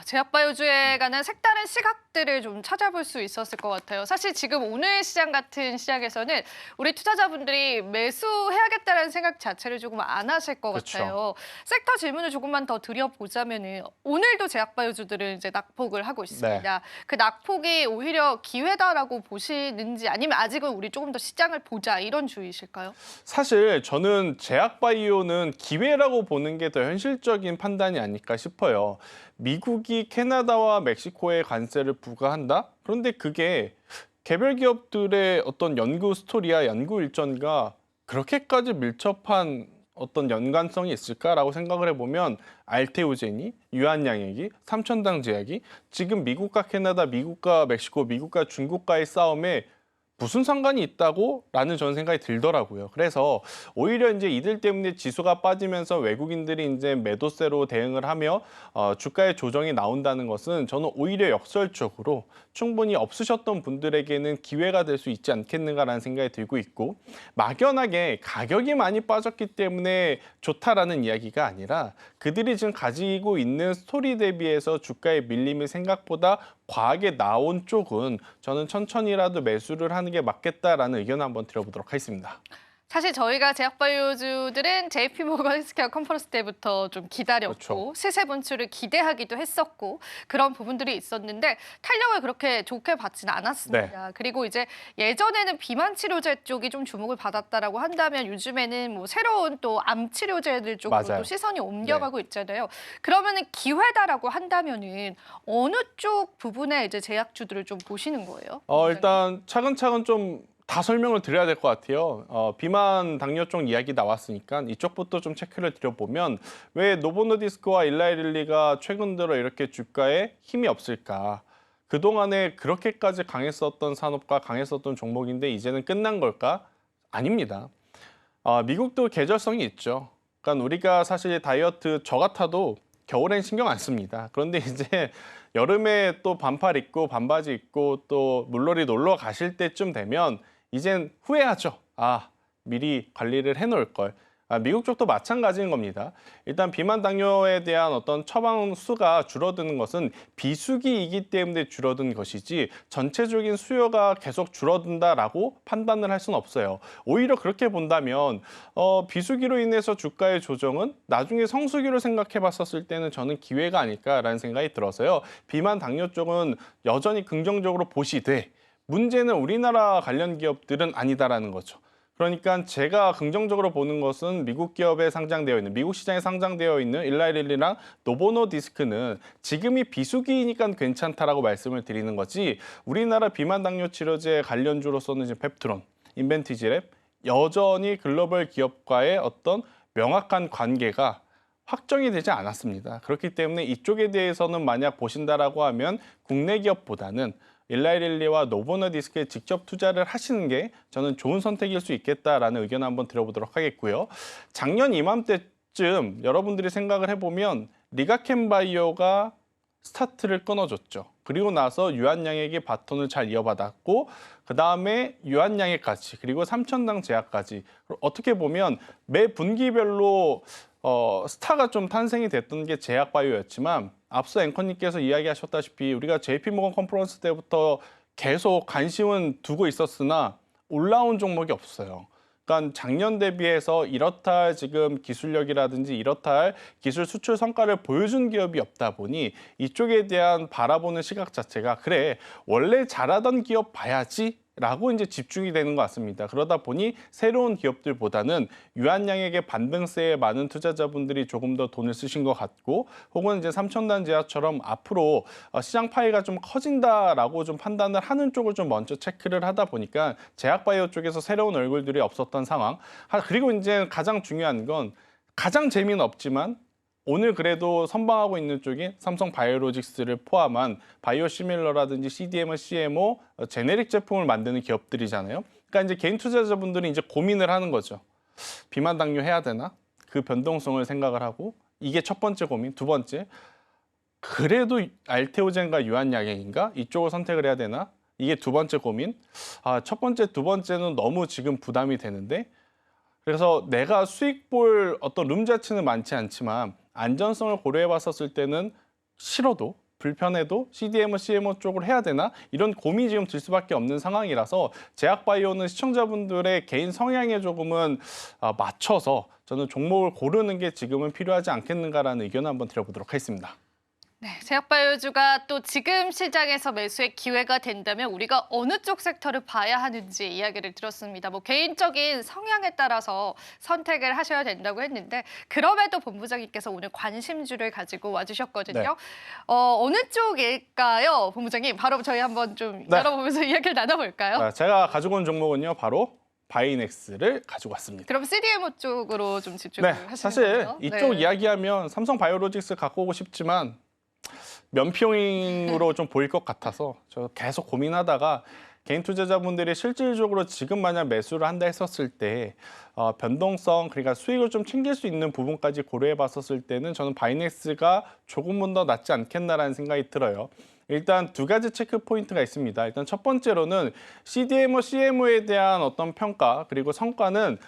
제약바이오주에 관한 색다른 시각들을 좀 찾아볼 수 있었을 것 같아요. 사실 지금 오늘 시장 같은 시장에서는 우리 투자자분들이 매수해야겠다는 생각 자체를 조금 안 하실 것 그렇죠. 같아요. 섹터 질문을 조금만 더 드려보자면은 오늘도 제약바이오주들은 이제 낙폭을 하고 있습니다. 그 낙폭이 오히려 기회다라고 보시는지 아니면 아직은 우리 조금 더 시장을 보자 이런 주의실까요? 사실 저는 제약바이오는 기회라고 보는 게 더 현실적인 판단이 아닐까 싶어요. 미국이 캐나다와 멕시코에 관세를 부과한다? 그런데 그게 개별 기업들의 어떤 연구 스토리야 연구 일정과 그렇게까지 밀접한 어떤 연관성이 있을까라고 생각을 해보면 알테오제니, 유한양액이, 삼천당 제약이 지금 미국과 캐나다, 미국과 멕시코, 미국과 중국과의 싸움에 무슨 상관이 있다고? 라는 저는 생각이 들더라고요. 그래서 오히려 이제 이들 때문에 지수가 빠지면서 외국인들이 이제 매도세로 대응을 하며 주가의 조정이 나온다는 것은 저는 오히려 역설적으로 충분히 없으셨던 분들에게는 기회가 될 수 있지 않겠는가라는 생각이 들고 있고 막연하게 가격이 많이 빠졌기 때문에 좋다라는 이야기가 아니라 그들이 지금 가지고 있는 스토리 대비해서 주가의 밀림이 생각보다 과하게 나온 쪽은 저는 천천히라도 매수를 하는 게 맞겠다라는 의견을 한번 드려보도록 하겠습니다. 사실 저희가 제약바이오주들은 JP모건 헬스케어 컨퍼런스 때부터 좀 기다렸고 그렇죠. 시세 분출을 기대하기도 했었고 그런 부분들이 있었는데 탄력을 그렇게 좋게 받지는 않았습니다. 그리고 이제 예전에는 비만 치료제 쪽이 좀 주목을 받았다라고 한다면 요즘에는 뭐 새로운 또 암 치료제들 쪽으로 맞아요. 또 시선이 옮겨가고 있잖아요. 그러면은 기회다라고 한다면은 어느 쪽 부분에 이제 제약주들을 좀 보시는 거예요? 일단 차근차근 좀 다 설명을 드려야 될 것 같아요. 비만 당뇨 쪽 이야기 나왔으니까 이쪽부터 좀 체크를 드려보면 왜 노보노디스크와 일라이릴리가 최근 들어 이렇게 주가에 힘이 없을까? 그동안에 그렇게까지 강했었던 산업과 강했었던 종목인데 이제는 끝난 걸까? 아닙니다. 미국도 계절성이 있죠. 그러니까 우리가 사실 다이어트 저 같아도 겨울엔 신경 안 씁니다. 그런데 이제 여름에 또 반팔 입고 반바지 입고 또 물놀이 놀러 가실 때쯤 되면 이젠 후회하죠. 미리 관리를 해놓을 걸. 미국 쪽도 마찬가지인 겁니다. 일단 비만 당뇨에 대한 어떤 처방 수가 줄어드는 것은 비수기이기 때문에 줄어든 것이지 전체적인 수요가 계속 줄어든다라고 판단을 할 수는 없어요. 오히려 그렇게 본다면 비수기로 인해서 주가의 조정은 나중에 성수기로 생각해 봤었을 때는 저는 기회가 아닐까라는 생각이 들어서요. 비만 당뇨 쪽은 여전히 긍정적으로 보시되 문제는 우리나라 관련 기업들은 아니다라는 거죠. 그러니까 제가 긍정적으로 보는 것은 미국 기업에 상장되어 있는, 미국 시장에 상장되어 있는 일라이릴리랑 노보노디스크는 지금이 비수기이니까 괜찮다라고 말씀을 드리는 거지 우리나라 비만 당뇨 치료제 관련주로서는 이제 펩트론, 인벤티지랩 여전히 글로벌 기업과의 어떤 명확한 관계가 확정이 되지 않았습니다. 그렇기 때문에 이쪽에 대해서는 만약 보신다라고 하면 국내 기업보다는 일라이릴리와 노보노디스크에 직접 투자를 하시는 게 저는 좋은 선택일 수 있겠다라는 의견을 한번 드려보도록 하겠고요. 작년 이맘때 때쯤 여러분들이 생각을 해보면 리가켄바이오가 스타트를 끊어줬죠. 그리고 나서 유한양에게 바톤을 잘 이어받았고 그 다음에 유한양에까지 그리고 삼천당 제약까지 어떻게 보면 매 분기별로 스타가 좀 탄생이 됐던 게 제약바이오였지만 앞서 앵커님께서 이야기하셨다시피 우리가 JP모건 컨퍼런스 때부터 계속 관심은 두고 있었으나 올라온 종목이 없어요. 그러니까 작년 대비해서 이렇다 할 지금 기술력이라든지 이렇다 할 기술 수출 성과를 보여준 기업이 없다 보니 이쪽에 대한 바라보는 시각 자체가 그래 원래 잘하던 기업 봐야지 라고 이제 집중이 되는 것 같습니다. 그러다 보니 새로운 기업들보다는 유한양에게 반등세에 많은 투자자분들이 조금 더 돈을 쓰신 것 같고 혹은 이제 삼천단 제약처럼 앞으로 시장 파이가 좀 커진다라고 좀 판단을 하는 쪽을 좀 먼저 체크를 하다 보니까 제약바이오 쪽에서 새로운 얼굴들이 없었던 상황. 그리고 이제 가장 중요한 건 가장 재미는 없지만 오늘 그래도 선방하고 있는 쪽이 삼성바이오로직스를 포함한 바이오시밀러라든지 CDMO, CMO, 제네릭 제품을 만드는 기업들이잖아요. 그러니까 이제 개인 투자자분들이 이제 고민을 하는 거죠. 비만 당뇨 해야 되나? 그 변동성을 생각을 하고 이게 첫 번째 고민. 두 번째, 그래도 알테오젠과 유한양행인가? 이쪽을 선택을 해야 되나? 이게 두 번째 고민. 첫 번째, 두 번째는 너무 지금 부담이 되는데 그래서 내가 수익 볼 어떤 룸 자체는 많지 않지만 안전성을 고려해 봤었을 때는 싫어도 불편해도 CDMO, CMO 쪽으로 해야 되나? 이런 고민이 지금 들 수밖에 없는 상황이라서 제약바이오는 시청자분들의 개인 성향에 조금은 맞춰서 저는 종목을 고르는 게 지금은 필요하지 않겠는가라는 의견을 한번 드려보도록 하겠습니다. 네, 제약바이오주가 또 지금 시장에서 매수의 기회가 된다면 우리가 어느 쪽 섹터를 봐야 하는지 이야기를 들었습니다. 뭐 개인적인 성향에 따라서 선택을 하셔야 된다고 했는데 그럼에도 본부장님께서 오늘 관심주를 가지고 와주셨거든요. 네. 어느 쪽일까요, 본부장님? 바로 저희 한번 좀 네. 열어보면서 이야기를 나눠볼까요? 제가 가지고 온 종목은요, 바로 바이넥스를 가지고 왔습니다. 그럼 CDMO 쪽으로 좀 집중을 네, 하시는 사실 거예요? 이쪽 네. 이야기하면 삼성바이오로직스 갖고 오고 싶지만 면피용으로 좀 보일 것 같아서 저 계속 고민하다가 개인 투자자분들이 실질적으로 지금 만약 매수를 한다 했었을 때 변동성 그러니까 수익을 좀 챙길 수 있는 부분까지 고려해 봤었을 때는 저는 바이넥스가 조금은 더 낫지 않겠나라는 생각이 들어요. 일단 두 가지 체크 포인트가 있습니다. 일단 첫 번째로는 CDMO, CMO에 대한 어떤 평가 그리고 성과는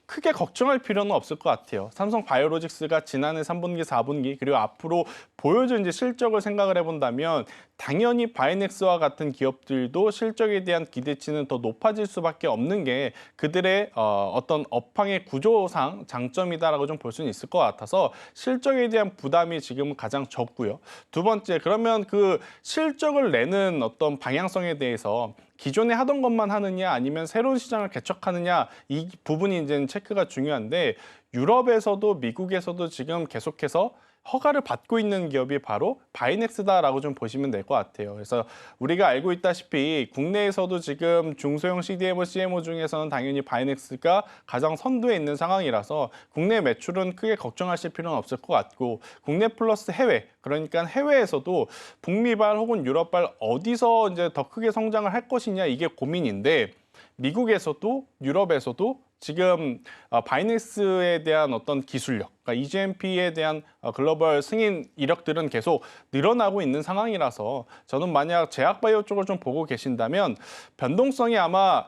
크게 걱정할 필요는 없을 것 같아요. 삼성바이오로직스가 지난해 3분기, 4분기 그리고 앞으로 보여준 이제 실적을 생각을 해본다면 당연히 바이넥스와 같은 기업들도 실적에 대한 기대치는 더 높아질 수밖에 없는 게 그들의 어떤 업황의 구조상 장점이다라고 좀 볼 수는 있을 것 같아서 실적에 대한 부담이 지금은 가장 적고요. 두 번째, 그러면 그 실적을 내는 어떤 방향성에 대해서 기존에 하던 것만 하느냐 아니면 새로운 시장을 개척하느냐 이 부분이 이제 체크가 중요한데 유럽에서도 미국에서도 지금 계속해서 허가를 받고 있는 기업이 바로 바이넥스다라고 좀 보시면 될 것 같아요. 그래서 우리가 알고 있다시피 국내에서도 지금 중소형 CDMO, CMO 중에서는 당연히 바이넥스가 가장 선두에 있는 상황이라서 국내 매출은 크게 걱정하실 필요는 없을 것 같고 국내 플러스 해외, 그러니까 해외에서도 북미발 혹은 유럽발 어디서 이제 더 크게 성장을 할 것이냐 이게 고민인데 미국에서도 유럽에서도 지금 바이넥스에 대한 어떤 기술력, 그러니까 EGMP에 대한 글로벌 승인 이력들은 계속 늘어나고 있는 상황이라서 저는 만약 제약바이오 쪽을 좀 보고 계신다면 변동성이 아마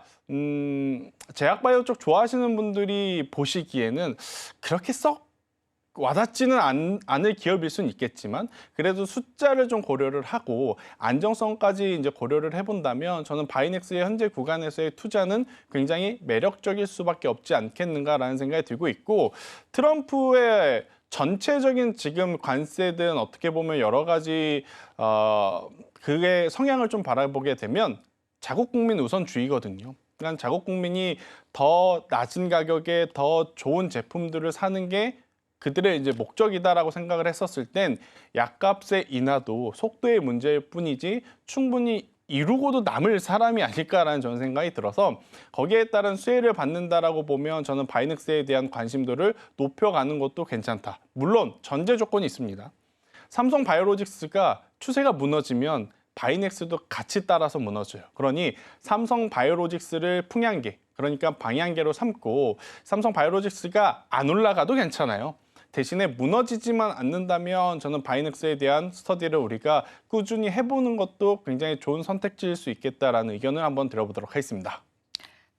제약바이오 쪽 좋아하시는 분들이 보시기에는 그렇게 썩 와닿지는 않을 기업일 수는 있겠지만 그래도 숫자를 좀 고려를 하고 안정성까지 이제 고려를 해본다면 저는 바이넥스의 현재 구간에서의 투자는 굉장히 매력적일 수밖에 없지 않겠는가라는 생각이 들고 있고 트럼프의 전체적인 지금 관세든 어떻게 보면 여러 가지 그의 성향을 좀 바라보게 되면 자국 국민 우선주의거든요. 그러니까 자국 국민이 더 낮은 가격에 더 좋은 제품들을 사는 게 그들의 이제 목적이다라고 생각을 했었을 땐 약값의 인하도 속도의 문제일 뿐이지 충분히 이루고도 남을 사람이 아닐까라는 저는 생각이 들어서 거기에 따른 수혜를 받는다라고 보면 저는 바이넥스에 대한 관심도를 높여가는 것도 괜찮다. 물론 전제 조건이 있습니다. 삼성바이오로직스가 추세가 무너지면 바이넥스도 같이 따라서 무너져요. 그러니 삼성바이오로직스를 풍향계, 그러니까 방향계로 삼고 삼성바이오로직스가 안 올라가도 괜찮아요. 대신에 무너지지만 않는다면 저는 바이넥스에 대한 스터디를 우리가 꾸준히 해보는 것도 굉장히 좋은 선택지일 수 있겠다라는 의견을 한번 드려보도록 하겠습니다.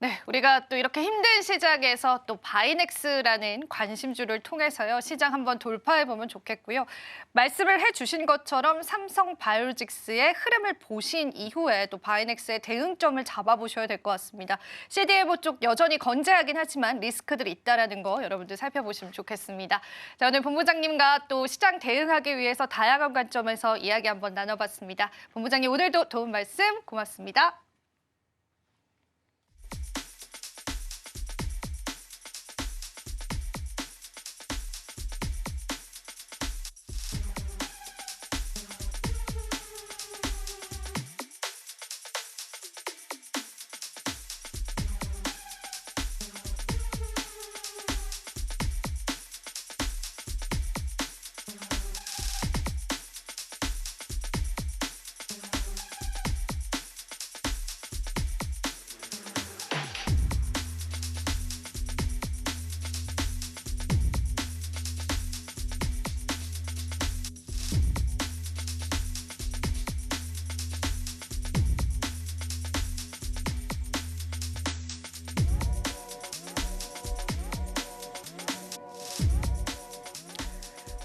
네, 우리가 또 이렇게 힘든 시장에서 또 바이넥스라는 관심주를 통해서요, 시장 한번 돌파해보면 좋겠고요. 말씀을 해주신 것처럼 삼성 바이오로직스의 흐름을 보신 이후에 또 바이넥스의 대응점을 잡아보셔야 될 것 같습니다. CDMO 쪽 여전히 건재하긴 하지만 리스크들이 있다는 거 여러분들 살펴보시면 좋겠습니다. 자, 오늘 본부장님과 또 시장 대응하기 위해서 다양한 관점에서 이야기 한번 나눠봤습니다. 본부장님 오늘도 도움 말씀 고맙습니다.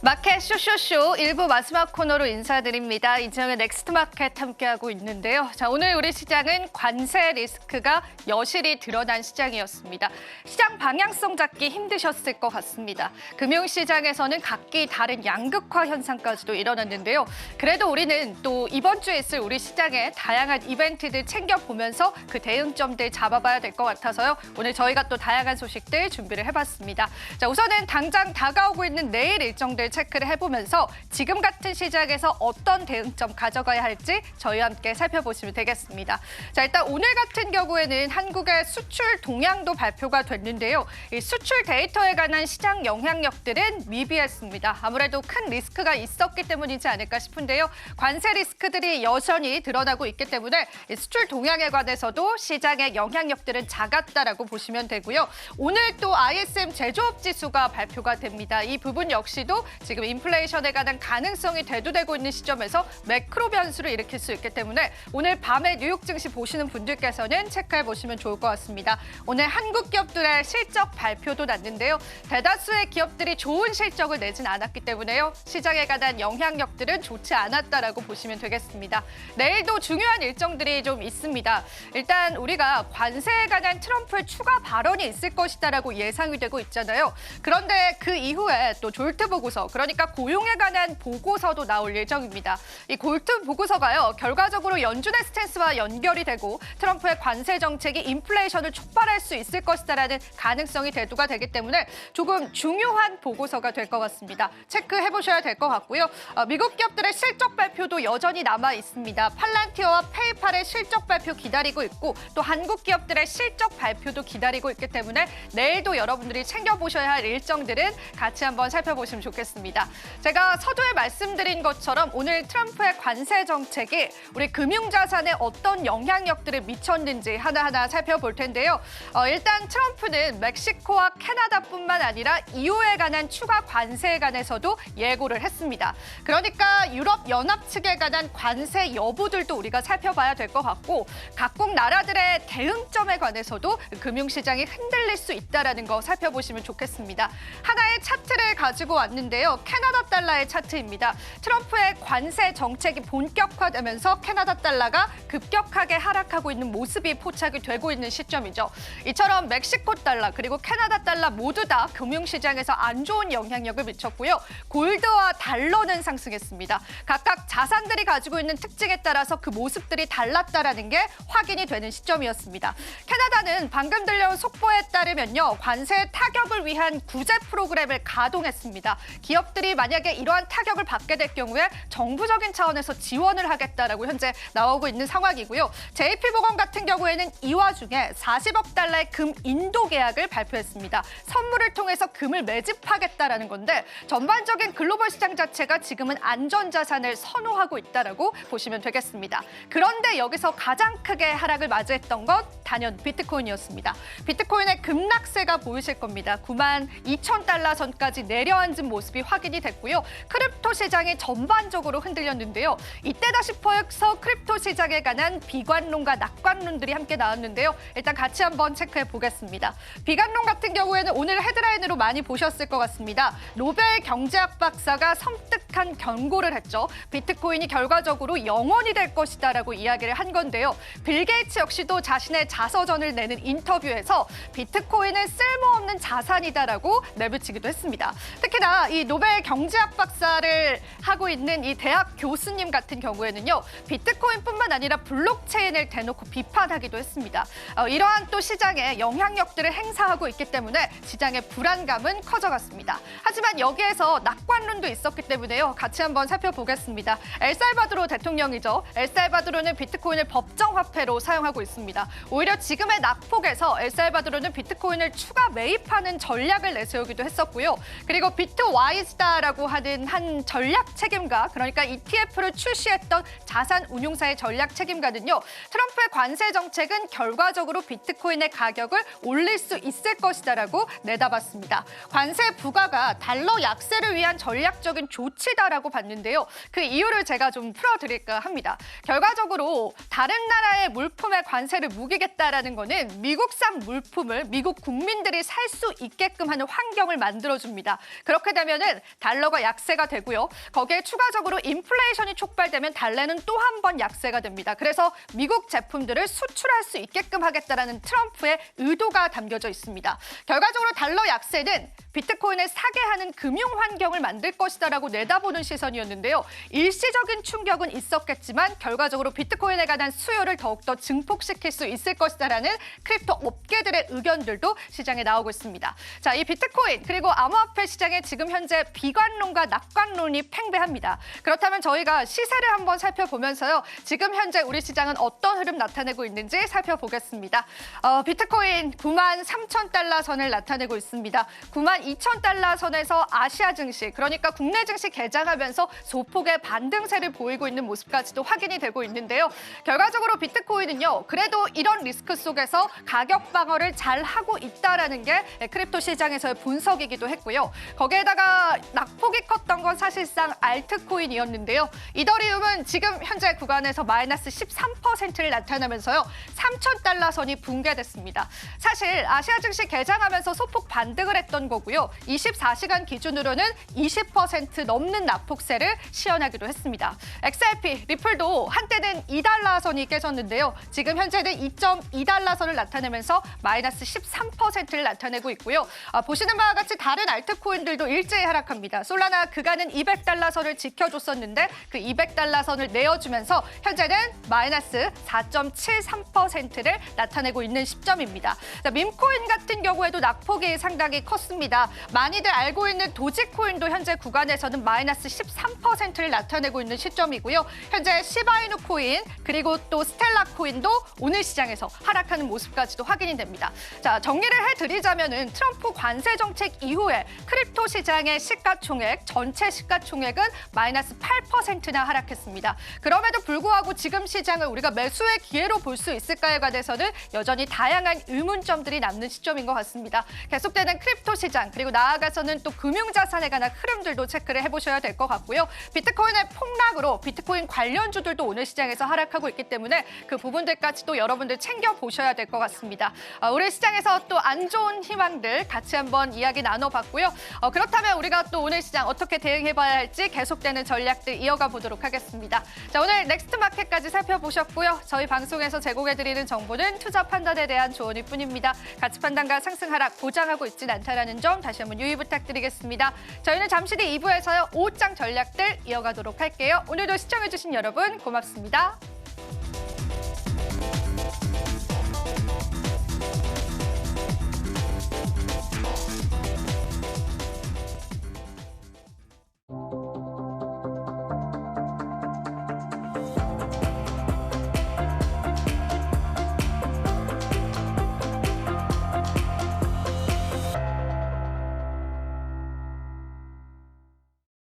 마켓 쇼쇼쇼 1부 마지막 코너로 인사드립니다. 이정의 넥스트마켓 함께하고 있는데요. 자, 오늘 우리 시장은 관세 리스크가 여실히 드러난 시장이었습니다. 시장 방향성 잡기 힘드셨을 것 같습니다. 금융시장에서는 각기 다른 양극화 현상까지도 일어났는데요. 그래도 우리는 또 이번 주에 있을 우리 시장의 다양한 이벤트들 챙겨보면서 그 대응점들 잡아봐야 될 것 같아서요. 오늘 저희가 또 다양한 소식들 준비를 해봤습니다. 자, 우선은 당장 다가오고 있는 내일 일정들 체크를 해보면서 지금 같은 시장에서 어떤 대응점 가져가야 할지 저희와 함께 살펴보시면 되겠습니다. 자, 일단 오늘 같은 경우에는 한국의 수출 동향도 발표가 됐는데요. 이 수출 데이터에 관한 시장 영향력들은 미비했습니다. 아무래도 큰 리스크가 있었기 때문이지 않을까 싶은데요. 관세 리스크들이 여전히 드러나고 있기 때문에 이 수출 동향에 관해서도 시장의 영향력들은 작았다라고 보시면 되고요. 오늘 또 ISM 제조업 지수가 발표가 됩니다. 이 부분 역시도 지금 인플레이션에 관한 가능성이 대두되고 있는 시점에서 매크로 변수를 일으킬 수 있기 때문에 오늘 밤에 뉴욕 증시 보시는 분들께서는 체크해 보시면 좋을 것 같습니다. 오늘 한국 기업들의 실적 발표도 났는데요. 대다수의 기업들이 좋은 실적을 내진 않았기 때문에요. 시장에 관한 영향력들은 좋지 않았다라고 보시면 되겠습니다. 내일도 중요한 일정들이 좀 있습니다. 일단 우리가 관세에 관한 트럼프의 추가 발언이 있을 것이다라고 예상이 되고 있잖아요. 그런데 그 이후에 또 졸트 보고서, 그러니까 고용에 관한 보고서도 나올 예정입니다. 이 졸트 보고서가요, 결과적으로 연준의 스탠스와 연결이 되고 트럼프의 관세 정책이 인플레이션을 촉발할 수 있을 것이다라는 가능성이 대두가 되기 때문에 조금 중요한 보고서가 될 것 같습니다. 체크해 보셔야 될 것 같고요. 미국 기업들의 실적 발표도 여전히 남아 있습니다. 팔란티어와 페이팔의 실적 발표 기다리고 있고 또 한국 기업들의 실적 발표도 기다리고 있기 때문에 내일도 여러분들이 챙겨보셔야 할 일정들은 같이 한번 살펴보시면 좋겠습니다. 제가 서두에 말씀드린 것처럼 오늘 트럼프의 관세 정책이 우리 금융자산에 어떤 영향력들을 미쳤는지 하나하나 살펴볼 텐데요. 일단 트럼프는 멕시코와 캐나다뿐만 아니라 EU에 관한 추가 관세에 관해서도 예고를 했습니다. 그러니까 유럽연합 측에 관한 관세 여부들도 우리가 살펴봐야 될 것 같고 각국 나라들의 대응점에 관해서도 금융시장이 흔들릴 수 있다는 거 살펴보시면 좋겠습니다. 하나의 차트를 가지고 왔는데요. 캐나다 달러의 차트입니다. 트럼프의 관세 정책이 본격화되면서 캐나다 달러가 급격하게 하락하고 있는 모습이 포착이 되고 있는 시점이죠. 이처럼 멕시코 달러 그리고 캐나다 달러 모두 다 금융시장에서 안 좋은 영향력을 미쳤고요. 골드와 달러는 상승했습니다. 각각 자산들이 가지고 있는 특징에 따라서 그 모습들이 달랐다라는 게 확인이 되는 시점이었습니다. 캐나다는 방금 들려온 속보에 따르면요. 관세 타격을 위한 구제 프로그램을 가동했습니다. 기업 기업들이 만약에 이러한 타격을 받게 될 경우에 정부적인 차원에서 지원을 하겠다라고 현재 나오고 있는 상황이고요. JP모건 같은 경우에는 이 와중에 40억 달러의 금 인도 계약을 발표했습니다. 선물을 통해서 금을 매집하겠다라는 건데 전반적인 글로벌 시장 자체가 지금은 안전자산을 선호하고 있다라고 보시면 되겠습니다. 그런데 여기서 가장 크게 하락을 맞이했던 건 단연 비트코인이었습니다. 비트코인의 급락세가 보이실 겁니다. 92,000달러 선까지 내려앉은 모습이 확인이 됐고요. 크립토 시장이 전반적으로 흔들렸는데요. 이때다 싶어서 크립토 시장에 관한 비관론과 낙관론들이 함께 나왔는데요. 일단 같이 한번 체크해 보겠습니다. 비관론 같은 경우에는 오늘 헤드라인으로 많이 보셨을 것 같습니다. 노벨 경제학 박사가 섬뜩한 경고를 했죠. 비트코인이 결과적으로 영원이 될 것이다라고 이야기를 한 건데요. 빌 게이츠 역시도 자신의 자서전을 내는 인터뷰에서 비트코인은 쓸모없는 자산이다라고 내비치기도 했습니다. 특히나 이 노벨 경제학 박사를 하고 있는 이 대학 교수님 같은 경우에는요. 비트코인뿐만 아니라 블록체인을 대놓고 비판하기도 했습니다. 이러한 또 시장에 영향력들을 행사하고 있기 때문에 시장의 불안감은 커져갔습니다. 하지만 여기에서 낙관론도 있었기 때문에요. 같이 한번 살펴보겠습니다. 엘살바도르 대통령이죠. 엘살바도르는 비트코인을 법정화폐로 사용하고 있습니다. 오히려 지금의 낙폭에서 엘살바도르는 비트코인을 추가 매입하는 전략을 내세우기도 했었고요. 그리고 비트와이즈다라고 하는 한 전략 책임가, 그러니까 ETF를 출시했던 자산 운용사의 전략 책임가는요. 트럼프의 관세 정책은 결과적으로 비트코인의 가격을 올릴 수 있을 것이다라고 내다봤습니다. 관세 부과가 달러 약세를 위한 전략적인 조치다라고 봤는데요. 그 이유를 제가 좀 풀어드릴까 합니다. 결과적으로 다른 나라의 물품에 관세를 무기겠다라는 거는 미국산 물품을 미국 국민들이 살 수 있게끔 하는 환경을 만들어줍니다. 그렇게 되면은 달러가 약세가 되고요. 거기에 추가적으로 인플레이션이 촉발되면 달러는 또 한 번 약세가 됩니다. 그래서 미국 제품들을 수출할 수 있게끔 하겠다라는 트럼프의 의도가 담겨져 있습니다. 결과적으로 달러 약세는 비트코인을 사게 하는 금융 환경을 만들 것이다라고 내다보는 시선이었는데요. 일시적인 충격은 있었겠지만 결과적으로 비트코인에 관한 수요를 더욱더 증폭시킬 수 있을 것이다라는 크립토 업계들의 의견들도 시장에 나오고 있습니다. 자, 이 비트코인 그리고 암호화폐 시장에 지금 현재 비관론과 낙관론이 팽배합니다. 그렇다면 저희가 시세를 한번 살펴보면서요. 지금 현재 우리 시장은 어떤 흐름 나타내고 있는지 살펴보겠습니다. 비트코인 93,000달러 선을 나타내고 있습니다. 92,000달러 선에서 아시아 증시, 그러니까 국내 증시 개장하면서 소폭의 반등세를 보이고 있는 모습까지도 확인이 되고 있는데요. 결과적으로 비트코인은요. 그래도 이런 리스크 속에서 가격 방어를 잘 하고 있다라는 게 크립토 시장에서의 분석이기도 했고요. 거기에다가 낙폭이 컸던 건 사실상 알트코인이었는데요. 이더리움은 지금 현재 구간에서 마이너스 13%를 나타내면서요. 3,000달러 선이 붕괴됐습니다. 사실 아시아 증시 개장하면서 소폭 반등을 했던 거고요. 24시간 기준으로는 20% 넘는 낙폭세를 시현하기도 했습니다. XRP, 리플도 한때는 2달러 선이 깨졌는데요. 지금 현재는 2.2달러 선을 나타내면서 마이너스 13%를 나타내고 있고요. 보시는 바와 같이 다른 알트코인들도 일제히 하락합니다. 솔라나 그간은 200달러 선을 지켜줬었는데 그 200달러 선을 내어주면서 현재는 마이너스 4.73%를 나타내고 있는 시점입니다. 자, 밈코인 같은 경우에도 낙폭이 상당히 컸습니다. 많이들 알고 있는 도지코인도 현재 구간에서는 마이너스 13%를 나타내고 있는 시점이고요. 현재 시바이누 코인 그리고 또 스텔라 코인도 오늘 시장에서 하락하는 모습까지도 확인이 됩니다. 자, 정리를 해드리자면은 트럼프 관세 정책 이후에 크립토 시장의 시가총액, 전체 시가총액은 마이너스 8%나 하락했습니다. 그럼에도 불구하고 지금 시장을 우리가 매수의 기회로 볼 수 있을까에 관해서는 여전히 다양한 의문점들이 남는 시점인 것 같습니다. 계속되는 크립토 시장 그리고 나아가서는 또 금융자산에 관한 흐름들도 체크를 해보셔야 될 것 같고요. 비트코인의 폭락으로 비트코인 관련주들도 오늘 시장에서 하락하고 있기 때문에 그 부분들까지도 여러분들 챙겨보셔야 될 것 같습니다. 우리 시장에서 또 안 좋은 희망들 같이 한번 이야기 나눠봤고요. 그렇다면 우리가 또 오늘 시장 어떻게 대응해봐야 할지 계속되는 전략들 이어가 보도록 하겠습니다. 자, 오늘 넥스트 마켓까지 살펴보셨고요. 저희 방송에서 제공해드리는 정보는 투자 판단에 대한 조언일 뿐입니다. 가치 판단과 상승 하락 보장하고 있진 않다라는 점 다시 한번 유의 부탁드리겠습니다. 저희는 잠시 뒤 2부에서요. 5장 전략들 이어가도록 할게요. 오늘도 시청해주신 여러분 고맙습니다.